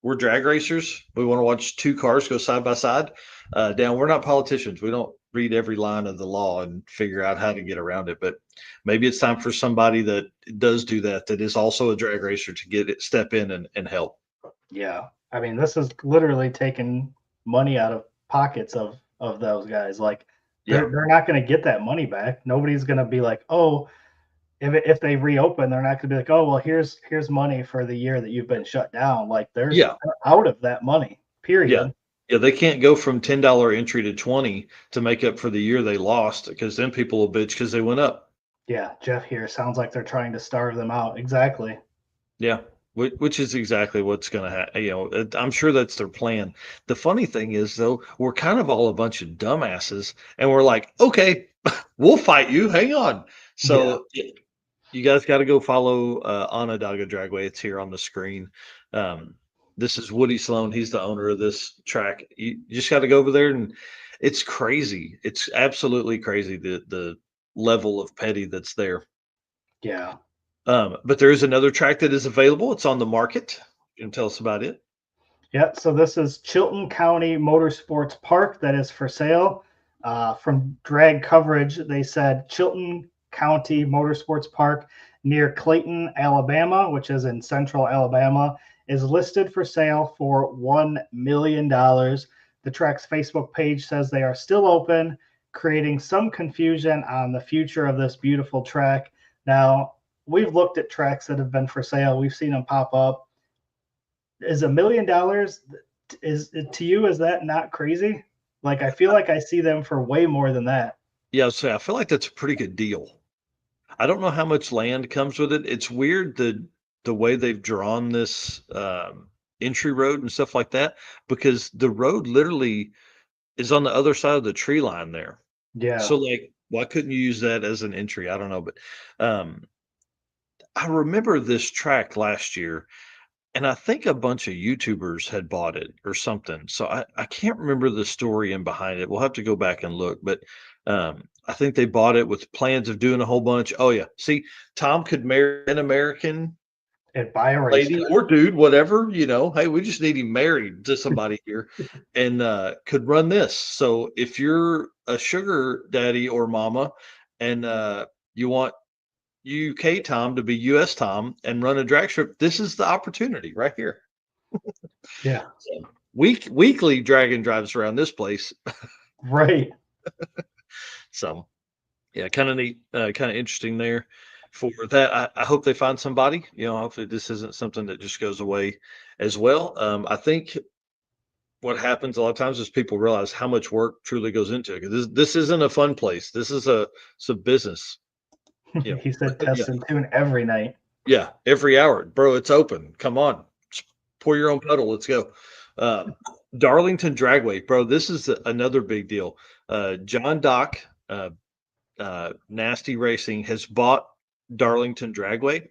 we're drag racers. We want to watch two cars go side by side. Down, we're not politicians. We don't read every line of the law and figure out how to get around it. But maybe it's time for somebody that does do that, that is also a drag racer, to step in and help. Yeah. I mean, this is literally taking money out of pockets of those guys. Like they're not going to get that money back. Nobody's going to be like, oh, if they reopen, they're not going to be like, oh, well, here's money for the year that you've been shut down. Like they're out of that money. Period. Yeah, they can't go from $10 entry to 20 to make up for the year they lost because then people will bitch because they went up. Yeah, Jeff here sounds like they're trying to starve them out. Exactly. Yeah, which is exactly what's going to happen. I'm sure that's their plan. The funny thing is, though, we're kind of all a bunch of dumbasses, and we're like, okay, we'll fight you. Hang on. So you guys got to go follow Onondaga Dragway. It's here on the screen. This is Woody Sloan. He's the owner of this track. You just got to go over there, and it's crazy. It's absolutely crazy the level of petty that's there. Yeah. But there is another track that is available. It's on the market. You can tell us about it. Yeah, so this is Chilton County Motorsports Park that is for sale. From drag coverage, they said Chilton County Motorsports Park near Clayton, Alabama, which is in central Alabama, is listed for sale for $1 million. The track's Facebook page says they are still open, creating some confusion on the future of this beautiful track. Now, we've looked at tracks that have been for sale. We've seen them pop up. Is $1 million, is to you, is that not crazy? Like, I feel like I see them for way more than that. Yeah, so I feel like that's a pretty good deal. I don't know how much land comes with it. It's weird the way they've drawn this entry road and stuff like that, because the road literally is on the other side of the tree line there. Yeah. So like, why couldn't you use that as an entry? I don't know, but I remember this track last year. And I think a bunch of YouTubers had bought it or something. So I can't remember the story in behind it. We'll have to go back and look. But I think they bought it with plans of doing a whole bunch. Oh, yeah. See, Tom could marry an American And buy a lady or dude, whatever. Hey, we just need him married to somebody here and could run this. So if you're a sugar daddy or mama and you want UK Tom to be US Tom and run a drag strip, this is the opportunity right here. Yeah. So weekly dragon drives around this place. Right. So yeah, kind of neat, kind of interesting there for that. I hope they find somebody, hopefully this isn't something that just goes away as well. I think what happens a lot of times is people realize how much work truly goes into it. This isn't a fun place. This is a business. He said test and tune every night. Yeah, every hour, bro. It's open. Come on, just pour your own puddle. Let's go. Darlington Dragway, bro. This is another big deal. John Dock, Nasty Racing has bought Darlington Dragway.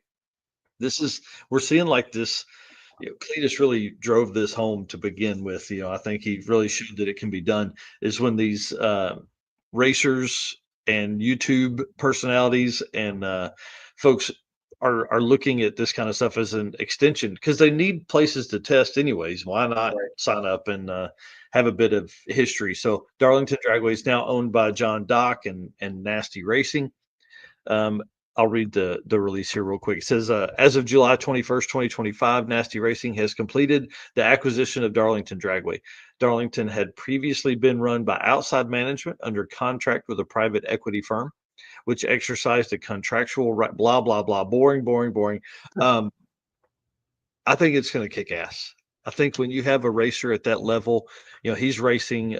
We're seeing like this. Cletus really drove this home to begin with. I think he really showed that it can be done. Is when these racers and YouTube personalities and folks are looking at this kind of stuff as an extension because they need places to test anyways. Why not sign up and have a bit of history? So Darlington Dragway is now owned by John Dock and Nasty Racing. I'll read the release here real quick. It says, as of July 21st, 2025, Nasty Racing has completed the acquisition of Darlington Dragway. Darlington had previously been run by outside management under contract with a private equity firm, which exercised a contractual right, blah, blah, blah, boring, boring, boring. I think it's going to kick ass. I think when you have a racer at that level, he's racing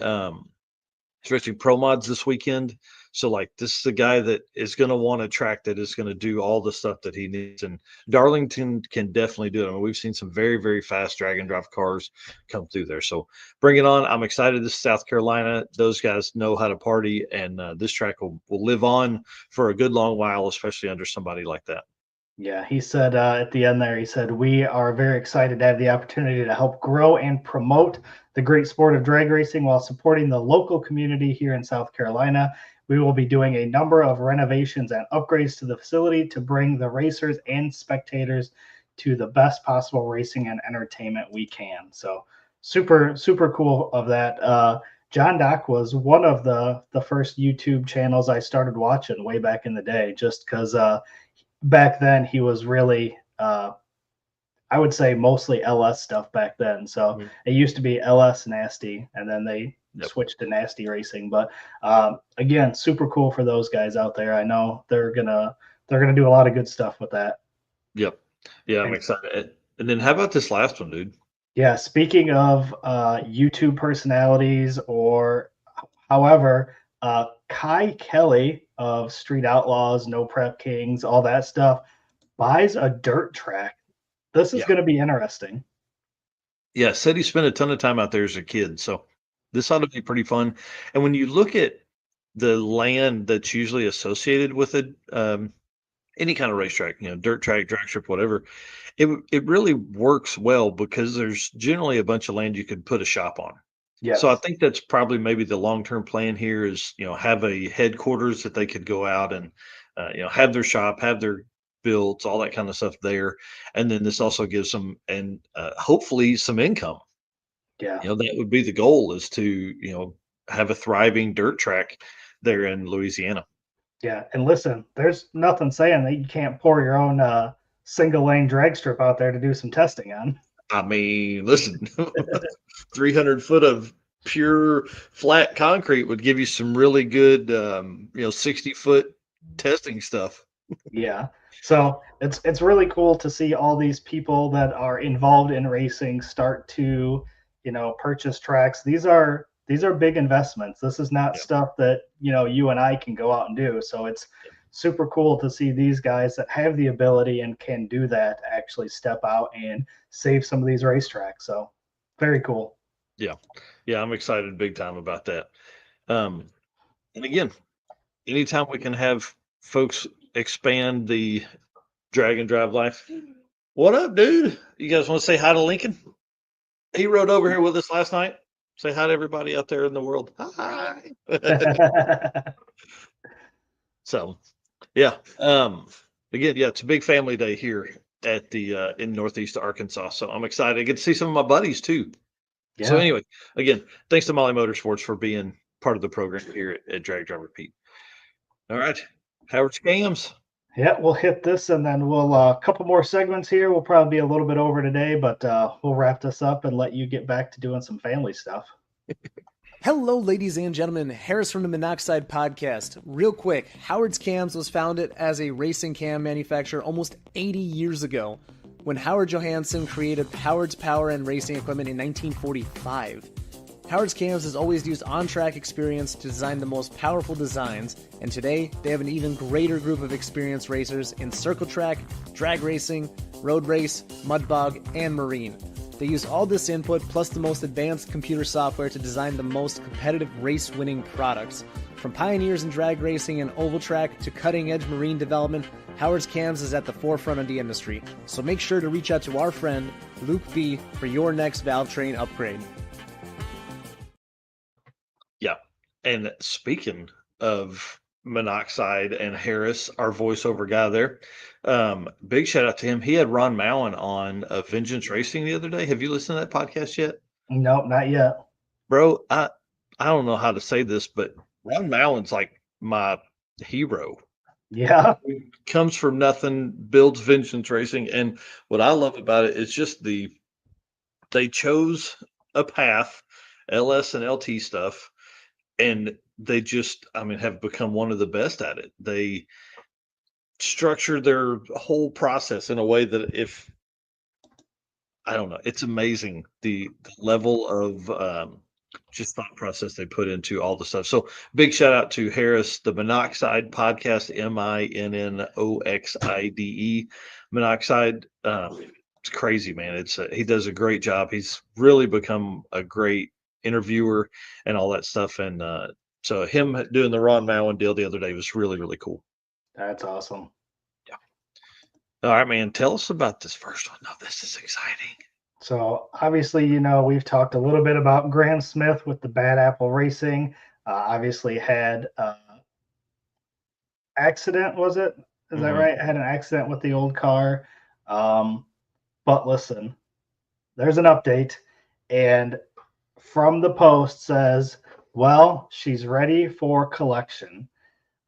pro mods this weekend. So like this is a guy that is going to want a track that is going to do all the stuff that he needs. And Darlington can definitely do it. I mean, we've seen some very, very fast drag and drive cars come through there. So bring it on. I'm excited. This is South Carolina. Those guys know how to party, and this track will live on for a good long while, especially under somebody like that. Yeah, he said at the end there, he said, we are very excited to have the opportunity to help grow and promote the great sport of drag racing while supporting the local community here in South Carolina. We will be doing a number of renovations and upgrades to the facility to bring the racers and spectators to the best possible racing and entertainment we can. So super, super cool of that. John Dock was one of the first YouTube channels I started watching way back in the day, just because back then he was really I would say mostly LS stuff back then. So it used to be LS Nasty, and then they switched to Nasty Racing. But again, super cool for those guys out there. I know they're gonna do a lot of good stuff with that. Yep. Yeah, I'm excited. And then how about this last one, dude? Yeah, speaking of YouTube personalities, or however, Kai Kelly of Street Outlaws, No Prep Kings, all that stuff, buys a dirt track. This is going to be interesting. Yeah, said he spent a ton of time out there as a kid, so this ought to be pretty fun. And when you look at the land that's usually associated with it, any kind of racetrack, dirt track, drag strip, whatever, it really works well because there's generally a bunch of land you could put a shop on. Yeah. So I think that's probably maybe the long-term plan here is, have a headquarters that they could go out and, have their shop, have their builds, all that kind of stuff there. And then this also gives them, and hopefully some income. Yeah. That would be the goal, is to, have a thriving dirt track there in Louisiana. Yeah. And listen, there's nothing saying that you can't pour your own single lane drag strip out there to do some testing on. I mean, listen, 300 foot of pure flat concrete would give you some really good, 60-foot testing stuff. Yeah. So it's really cool to see all these people that are involved in racing start to, purchase tracks. These are big investments. This is not stuff that, you and I can go out and do. So it's super cool to see these guys that have the ability and can do that actually step out and save some of these racetracks. So very cool. Yeah. I'm excited big time about that. And again, anytime we can have folks expand the drag and drive life. What up, dude? You guys want to say hi to Lincoln? He rode over here with us last night. Say hi to everybody out there in the world. Hi. So, yeah. Again, it's a big family day here at the in Northeast Arkansas. So I'm excited. I get to see some of my buddies too. Yeah. So anyway, again, thanks to Molly Motorsports for being part of the program here at Drag Driver Pete. All right, Howard's Cams. Yeah, we'll hit this and then we'll a couple more segments here. We'll probably be a little bit over today, but we'll wrap this up and let you get back to doing some family stuff. Hello, ladies and gentlemen. Harris from the Monoxide Podcast. Real quick, Howard's Cams was founded as a racing cam manufacturer almost 80 years ago when Howard Johansson created Howard's Power and Racing Equipment in 1945. Howard's Cams has always used on-track experience to design the most powerful designs, and today they have an even greater group of experienced racers in circle track, drag racing, road race, mud bog, and marine. They use all this input plus the most advanced computer software to design the most competitive race-winning products. From pioneers in drag racing and oval track to cutting-edge marine development, Howard's Cams is at the forefront of the industry. So make sure to reach out to our friend Luke B for your next valve train upgrade. Yeah, and speaking of Monoxide and Harris, our voiceover guy there, big shout out to him. He had Ron Mallon on Vengeance Racing the other day. Have you listened to that podcast yet? Nope, not yet. Bro, I don't know how to say this, but Ron Mallon's like my hero. Yeah. Comes from nothing, builds Vengeance Racing, and what I love about it is just they chose a path, LS and LT stuff, and they just, I mean, have become one of the best at it. They structure their whole process in a way that if I don't know, it's amazing the level of just thought process they put into all the stuff. So big shout out to Harris, the Monoxide podcast, Minnoxide, Monoxide. It's crazy, man. He does a great job. He's really become a great interviewer and all that stuff. And so him doing the Ron Mowen deal the other day was really, really cool. That's awesome. Yeah. All right, man. Tell us about this first one. No, this is exciting. So obviously, we've talked a little bit about Graham Smith with the Bad Apple Racing. Obviously had accident, was it? Is that right? Had an accident with the old car. But listen, there's an update, and from the post says, well, she's ready for collection.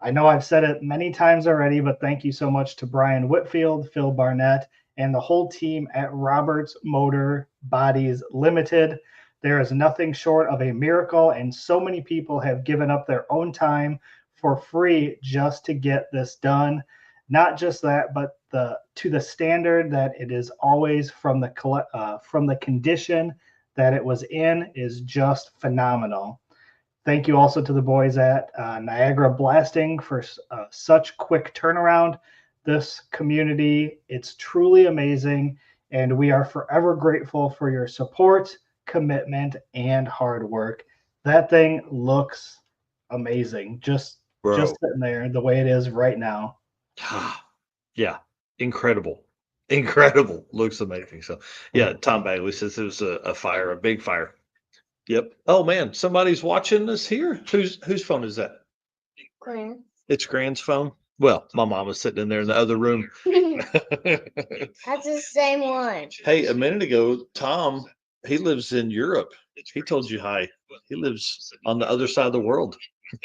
I know I've said it many times already, but thank you so much to Brian Whitfield, Phil Barnett, and the whole team at Roberts Motor Bodies Limited. There is nothing short of a miracle, and so many people have given up their own time for free just to get this done. Not just that, but to the standard that it is always from the condition that it was in is just phenomenal. Thank you also to the boys at Niagara Blasting for such quick turnaround. This community, it's truly amazing, and we are forever grateful for your support, commitment, and hard work. That thing looks amazing, just sitting there the way it is right now. Yeah, incredible. Incredible. Looks amazing. So, yeah, Tom Bagley says it was a fire, a big fire. Yep. Oh man, somebody's watching us here. Whose phone is that? Gran. It's Gran's phone. Well, my mom was sitting in there in the other room. That's the same one. Hey, a minute ago, Tom, he lives in Europe. He told you hi. He lives on the other side of the world.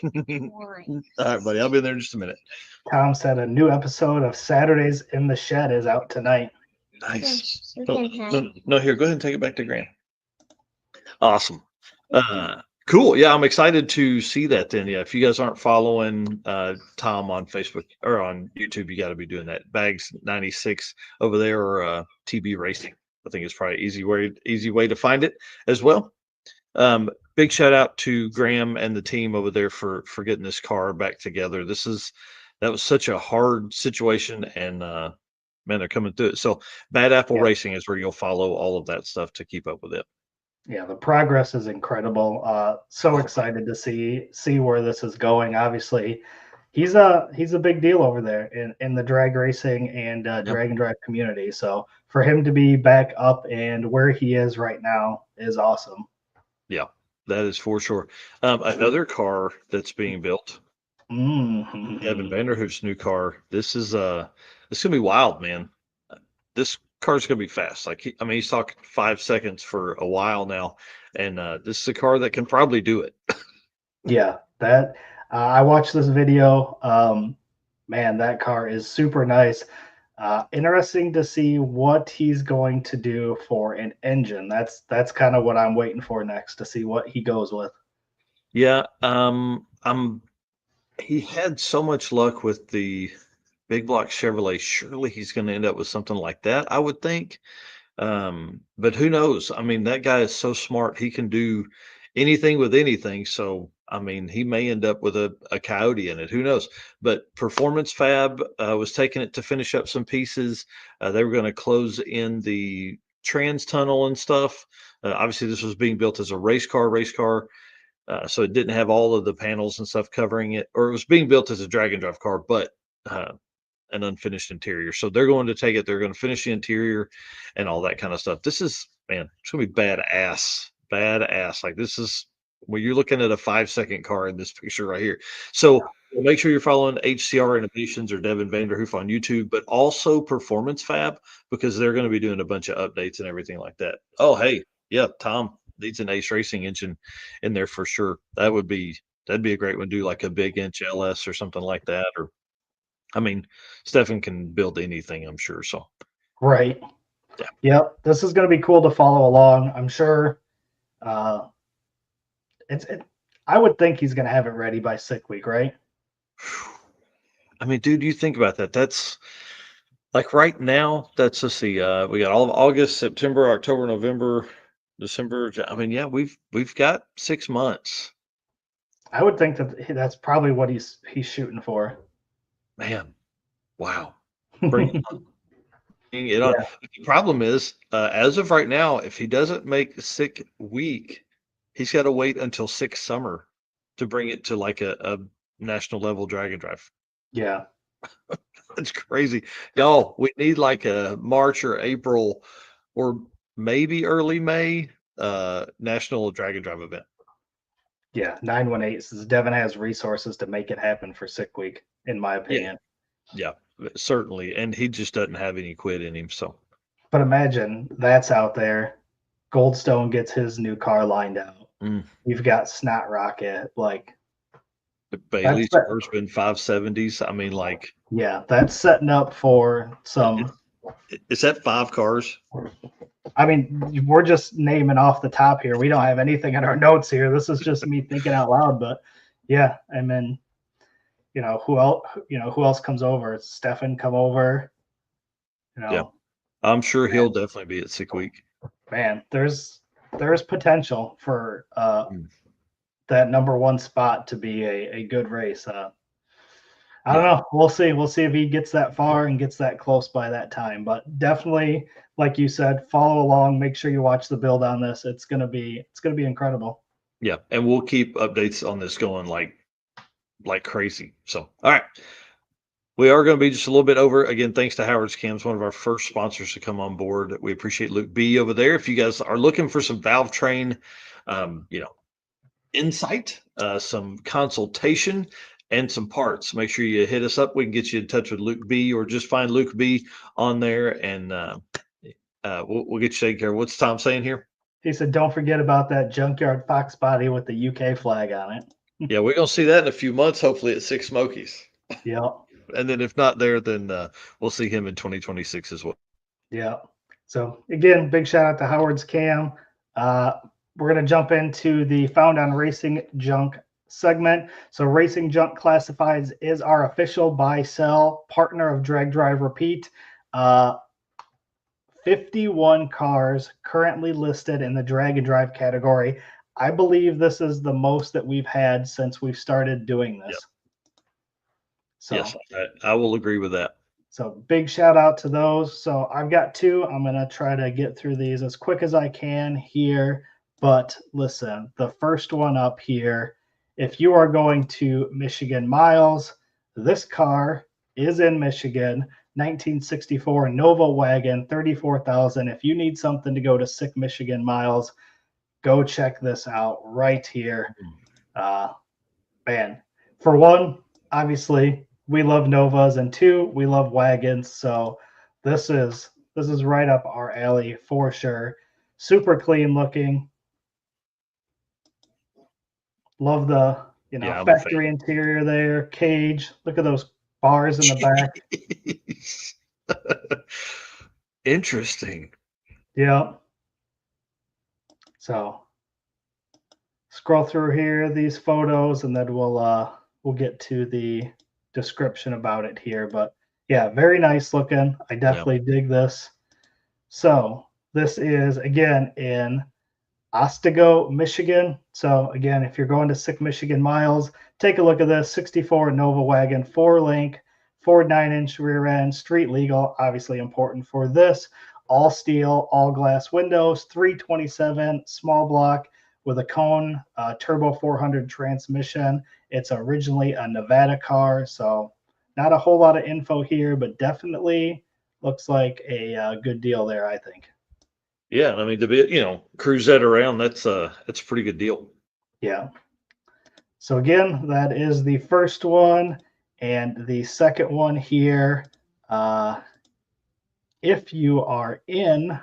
All right, buddy. I'll be there in just a minute. Tom said a new episode of Saturdays in the Shed is out tonight. Nice. You No, can have- no, here, go ahead and take it back to Gran. Awesome. Cool. Yeah, I'm excited to see that then. Yeah, if you guys aren't following Tom on Facebook or on YouTube, you got to be doing that. Bags 96 over there or TB Racing. I think it's probably easy way to find it as well. Big shout out to Graham and the team over there for getting this car back together. That was such a hard situation, and man, they're coming through it. So Bad Apple Racing is where you'll follow all of that stuff to keep up with it. Yeah, the progress is incredible. So excited to see where this is going. Obviously, he's a big deal over there in the drag racing and drag and drive community. So for him to be back up and where he is right now is awesome. Yeah, that is for sure. Another car that's being built, Evan Vanderhoof's new car. This is gonna be wild, man. This car's gonna be fast. He's talking 5 seconds for a while now, and this is a car that can probably do it. Yeah, that I watched this video. Man, that car is super nice. Interesting to see what he's going to do for an engine. That's kind of what I'm waiting for next to see what he goes with. Yeah, he had so much luck with the big block Chevrolet. Surely he's going to end up with something like that, I would think. But who knows? I mean, that guy is so smart. He can do anything with anything. So, I mean, he may end up with a Coyote in it. Who knows? But Performance Fab was taking it to finish up some pieces. They were going to close in the trans tunnel and stuff. Obviously, this was being built as a race car. So it didn't have all of the panels and stuff covering it, or it was being built as a drag and drive car, but an unfinished interior. So they're going to take it. They're going to finish the interior and all that kind of stuff. This is, man, it's going to be badass. Like this is when you're looking at a 5-second car in this picture right here. So make sure you're following HCR Innovations or Devin Vanderhoof on YouTube, but also Performance Fab, because they're going to be doing a bunch of updates and everything like that. Oh, hey, yeah, Tom needs an Ace Racing engine in there for sure. That'd be a great one. Do like a big inch LS or something like that, or I mean, Stefan can build anything, I'm sure. So Right. Yeah. Yep. This is going to be cool to follow along. I'm sure. I would think he's going to have it ready by sick week, right? I mean, dude, you think about that. That's like right now, let's see, we got all of August, September, October, November, December. I mean, yeah, we've got 6 months. I would think that's probably what he's shooting for. Man, wow. Bring it on. Bring it on. The problem is, as of right now, if he doesn't make sick week, he's got to wait until 6 summer to bring it to like a national level drag and drive. Yeah. That's crazy. Y'all, we need like a March or April or maybe early May national drag and drive event. Yeah. 918 says Devin has resources to make it happen for sick week, in my opinion. Yeah, certainly. And he just doesn't have any quit in him. So, But imagine that's out there. Goldstone gets his new car lined out. You've got Snot Rocket. Like, Bailey's first been 570s. I mean, like, yeah, that's setting up for some. Is that 5 cars? I mean, we're just naming off the top here. We don't have anything in our notes here. This is just me thinking out loud. But yeah, I mean, who else comes over? Stefan come over. Yeah, I'm sure he'll definitely be at sick week. Man, there's potential for that number 1 spot to be a good race. I don't know. We'll see. We'll see if he gets that far and gets that close by that time. But definitely, like you said, follow along. Make sure you watch the build on this. It's gonna be incredible. Yeah, and we'll keep updates on this going like crazy. So, all right. We are going to be just a little bit over. Again, thanks to Howard's Cams, one of our first sponsors to come on board. We appreciate Luke B over there. If you guys are looking for some valve train, insight, some consultation, and some parts, make sure you hit us up. We can get you in touch with Luke B, or just find Luke B on there, and we'll get you taken care of. What's Tom saying here? He said, "Don't forget about that junkyard Fox body with the UK flag on it." Yeah, we're going to see that in a few months, hopefully at Six Smokies. Yep. And then if not there, then we'll see him in 2026 as well. Yeah. So again, big shout out to Howard's Cam. We're going to jump into the Found on Racing Junk segment. So Racing Junk Classifieds is our official buy-sell partner of Drag Drive Repeat. 51 cars currently listed in the drag and drive category. I believe this is the most that we've had since we've started doing this. Yep. So, yes, I will agree with that. So big shout out to those. So I've got 2. I'm going to try to get through these as quick as I can here. But listen, the first one up here, if you are going to Michigan Miles, this car is in Michigan, 1964 Nova wagon, 34,000. If you need something to go to Sick Michigan Miles, go check this out right here. Man, for one, obviously we love Novas, and 2, we love wagons. So this is right up our alley for sure. Super clean looking. Love the factory interior there. Cage. Look at those bars in the back. Interesting. Yeah. So scroll through here these photos, and then we'll get to the description about it here. But yeah, very nice looking. I definitely dig this. So this is again in Otsego, Michigan. So again, if you're going to Sick Michigan Miles, take a look at this 64 Nova wagon, 4-link, Ford 9-inch rear end, street legal, obviously important for this. All steel, all glass windows, 327 small block with a cone, turbo 400 transmission. It's originally a Nevada car, so not a whole lot of info here, but definitely looks like a good deal there, I think. Yeah, I mean, to be, cruise that around, that's a pretty good deal. Yeah. So again, that is the first one, and the second one here. If you are in.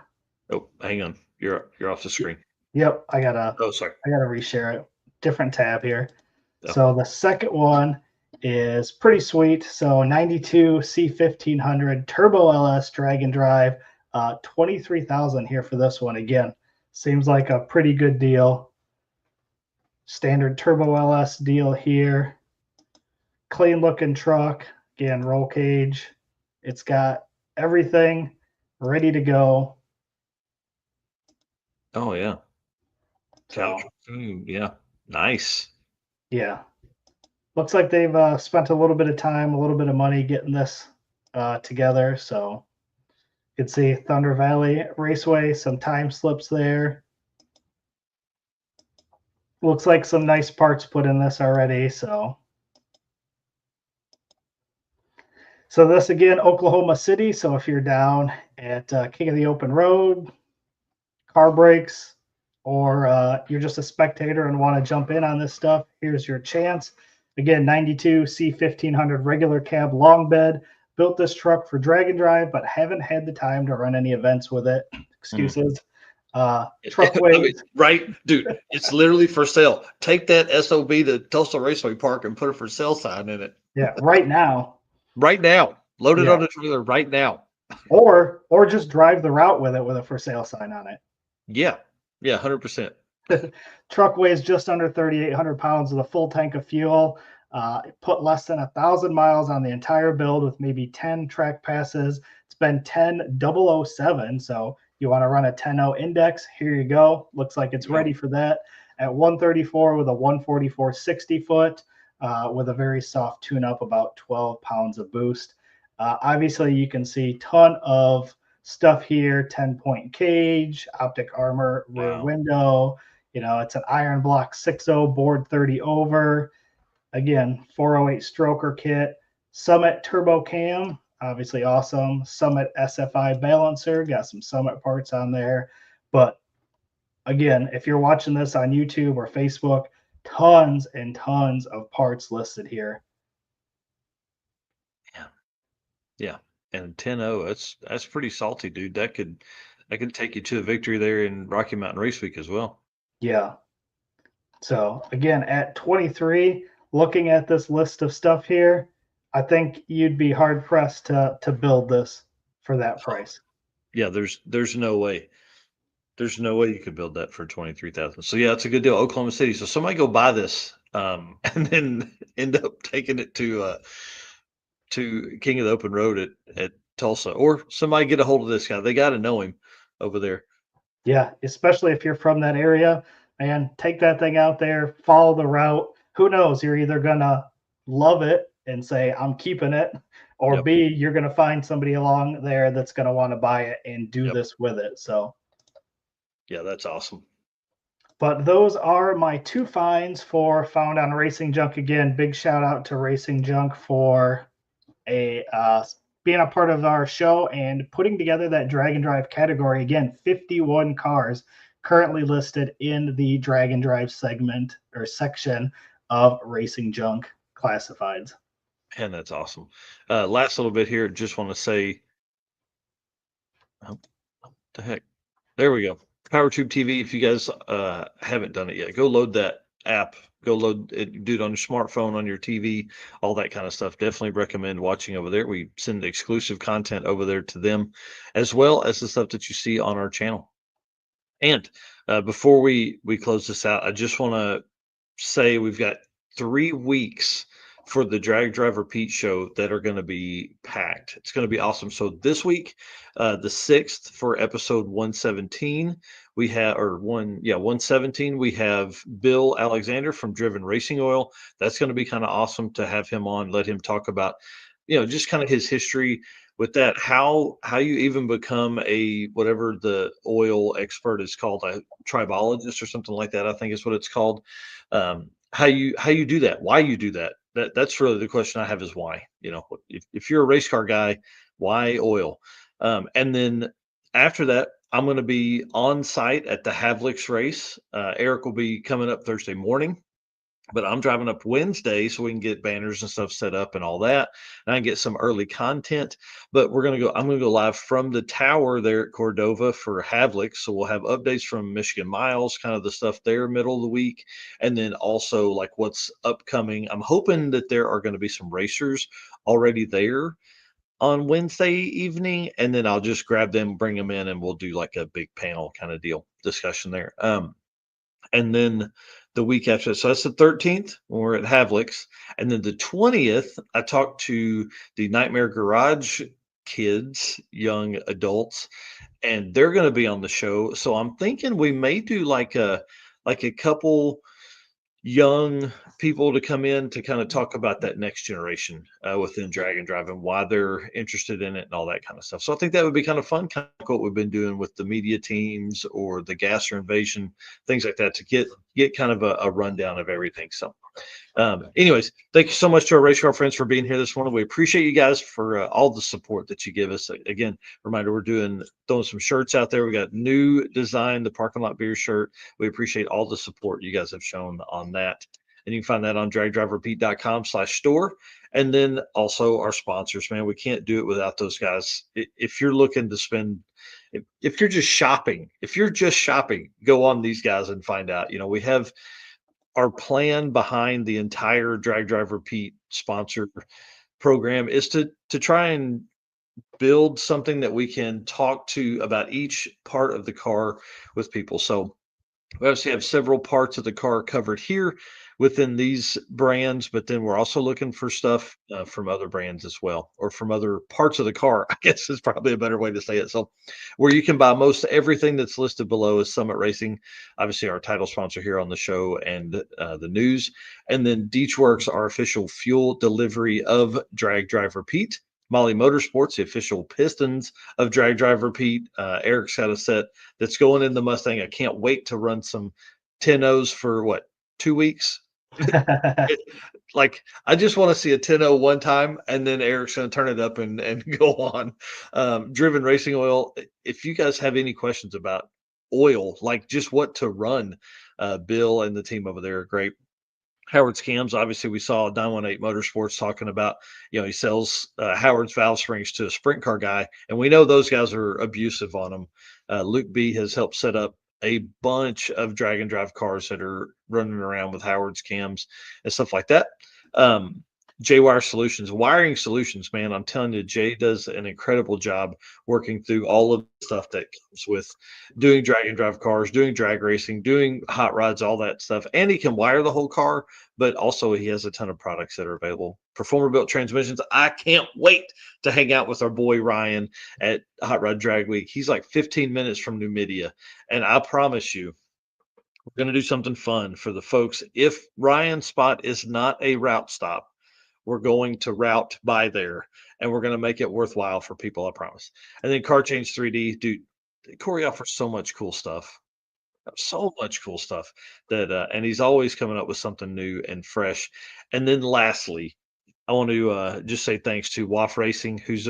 Oh, hang on, you're off the screen. Yep, I gotta. Oh, sorry. I gotta reshare it. Different tab here. Oh. So the second one is pretty sweet. So 92 C1500 Turbo LS drag and drive, 23,000 here for this one. Again, seems like a pretty good deal. Standard Turbo LS deal here. Clean looking truck. Again, roll cage. It's got everything ready to go. Oh yeah. So Yeah. Nice. yeah. Looks like they've spent a little bit of time, a little bit of money getting this together. So you can see Thunder Valley Raceway, some time slips there. Looks like some nice parts put in this already. So this again, Oklahoma City. So if you're down at King of the Open Road, car breaks, or you're just a spectator and want to jump in on this stuff, here's your chance. Again, 92 C1500 regular cab long bed. Built this truck for drag and drive, but haven't had the time to run any events with it. Excuses. Truck weight. I mean, right, dude. It's literally for sale. Take that SOB to Tulsa Raceway Park and put a for sale sign in it. Yeah, right now. Right now. Load it on the trailer right now. Or just drive the route with it with a for sale sign on it. Yeah. Yeah, 100%. Truck weighs just under 3,800 pounds with a full tank of fuel. Put less than 1,000 miles on the entire build with maybe 10 track passes. It's been 10,007. So you want to run a 10.0 index. Here you go. Looks like it's ready for that. At 134 with a 144 60 foot with a very soft tune up, about 12 pounds of boost. Obviously, you can see ton of stuff here. 10-point cage, optic armor, rear window. You know, it's an iron block 6.0 board 30 over. Again, 408 stroker kit. Summit turbo cam, obviously awesome. Summit SFI balancer, got some Summit parts on there. But again, if you're watching this on YouTube or Facebook, tons and tons of parts listed here. Yeah. And 10.0, that's pretty salty, dude. That could take you to a victory there in Rocky Mountain Race Week as well. Yeah. So again, at 23, looking at this list of stuff here, I think you'd be hard pressed to build this for that price. Yeah, there's no way. There's no way you could build that for 23,000. So yeah, it's a good deal. Oklahoma City. So somebody go buy this, and then end up taking it to King of the Open Road at Tulsa, or somebody get a hold of this guy. They got to know him over there. Yeah, especially if you're from that area, man, take that thing out there, follow the route. Who knows? You're either gonna love it and say, I'm keeping it, or B, you're gonna find somebody along there that's gonna want to buy it and do this with it. So yeah, that's awesome. But those are my two finds for Found on Racing Junk. Again, big shout out to Racing Junk for being a part of our show and putting together that drag and drive category. Again, 51 cars currently listed in the drag and drive segment or section of Racing Junk Classifieds. And that's awesome. Last little bit here, just want to say, what the heck? There we go. PowerTube TV. If you guys haven't done it yet, go load that app. Go load it, do it on your smartphone, on your TV, all that kind of stuff. Definitely recommend watching over there. We send exclusive content over there to them, as well as the stuff that you see on our channel. And before we close this out, I just want to say we've got 3 weeks for the Drag Drive Repeat show that are going to be packed. It's going to be awesome. So this week, the 6th for episode 117, we have, 117, we have Bill Alexander from Driven Racing Oil. That's going to be kind of awesome to have him on, let him talk about, just kind of his history with that, how you even become a, whatever the oil expert is called, a tribologist or something like that, I think is what it's called. How you do that, why you do that. That's really the question I have, is why. If you're a race car guy, why oil? And then after that, I'm going to be on site at the Havlicks race. Eric will be coming up Thursday morning. But I'm driving up Wednesday so we can get banners and stuff set up and all that. And I can get some early content. But I'm gonna go live from the tower there at Cordova for Havlik. So we'll have updates from Michigan Miles, kind of the stuff there middle of the week. And then also like what's upcoming. I'm hoping that there are going to be some racers already there on Wednesday evening. And then I'll just grab them, bring them in, and we'll do like a big panel kind of deal discussion there. And then the week after, so that's the 13th when we're at Havlic's. And then the 20th, I talked to the Nightmare Garage kids, young adults, and they're going to be on the show. So I'm thinking we may do like a couple young people to come in to kind of talk about that next generation within drag and drive and why they're interested in it and all that kind of stuff. So I think that would be kind of fun, kind of like what we've been doing with the media teams or the Gasser Invasion, things like that, to get kind of a rundown of everything. So anyways, thank you so much to our race car friends for being here this morning. We appreciate you guys for all the support that you give us. Again, reminder, we're throwing some shirts out there. We got new design, the Parking Lot Beer shirt. We appreciate all the support you guys have shown on that. And you can find that on dragdriverepeat.com/store. And then also our sponsors, man, we can't do it without those guys. If you're looking to spend, if you're just shopping, go on these guys and find out. We have our plan behind the entire Drag Drive Repeat sponsor program is to try and build something that we can talk to about each part of the car with people. So we obviously have several parts of the car covered here within these brands, but then we're also looking for stuff from other brands as well, or from other parts of the car, I guess is probably a better way to say it. So where you can buy most everything that's listed below is Summit Racing, obviously our title sponsor here on the show and the news. And then Deechworks, our official fuel delivery of Drag Drive Repeat. Molly Motorsports, the official Pistons of Drag Drive Repeat. Eric's got a set that's going in the Mustang. I can't wait to run some 10-0s for 2 weeks? Like, I just want to see a 10-0 one time, and then Eric's going to turn it up and go on. Driven Racing Oil. If you guys have any questions about oil, like just what to run, Bill and the team over there are great. Howard's cams, obviously, we saw 918 Motorsports talking about, he sells Howard's valve springs to a sprint car guy, and we know those guys are abusive on them. Luke B has helped set up a bunch of drag and drive cars that are running around with Howard's cams and stuff like that. J-Wire Solutions, wiring solutions, man. I'm telling you, Jay does an incredible job working through all of the stuff that comes with doing drag and drive cars, doing drag racing, doing hot rods, all that stuff. And he can wire the whole car, but also he has a ton of products that are available. Performer Built Transmissions. I can't wait to hang out with our boy Ryan at Hot Rod Drag Week. He's like 15 minutes from Numidia. And I promise you, we're going to do something fun for the folks. If Ryan's spot is not a route stop, we're going to route by there, and we're going to make it worthwhile for people, I promise. And then Car Change 3D, dude, Corey offers so much cool stuff. That and he's always coming up with something new and fresh. And then lastly, I want to just say thanks to WAF Racing, who's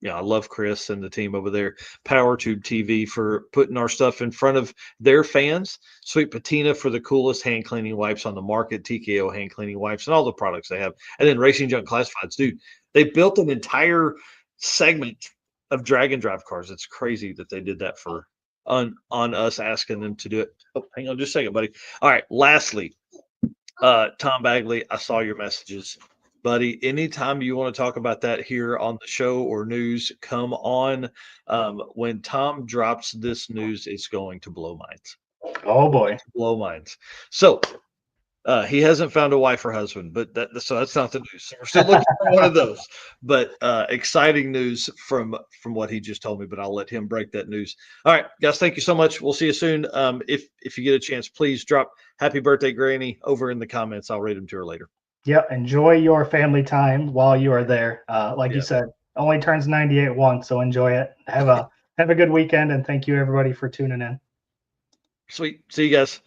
I love Chris and the team over there, PowerTube TV, for putting our stuff in front of their fans. Sweet Patina for the coolest hand cleaning wipes on the market, TKO hand cleaning wipes, and all the products they have. And then Racing Junk Classifieds, dude, they built an entire segment of drag and drive cars. It's crazy that they did that for on us asking them to do it. Oh, hang on just a second, buddy. All right. Lastly, Tom Bagley, I saw your messages. Buddy, anytime you want to talk about that here on the show or news, come on. When Tom drops this news, it's going to blow minds. Oh boy, blow minds. So he hasn't found a wife or husband, but that's not the news. So we're still looking for one of those. But exciting news from what he just told me. But I'll let him break that news. All right, guys, thank you so much. We'll see you soon. If you get a chance, please drop "Happy Birthday, Granny" over in the comments. I'll read them to her later. Yep. Enjoy your family time while you are there. Like you said, only turns 98 once, so enjoy it. Have a good weekend, and thank you everybody for tuning in. Sweet. See you guys.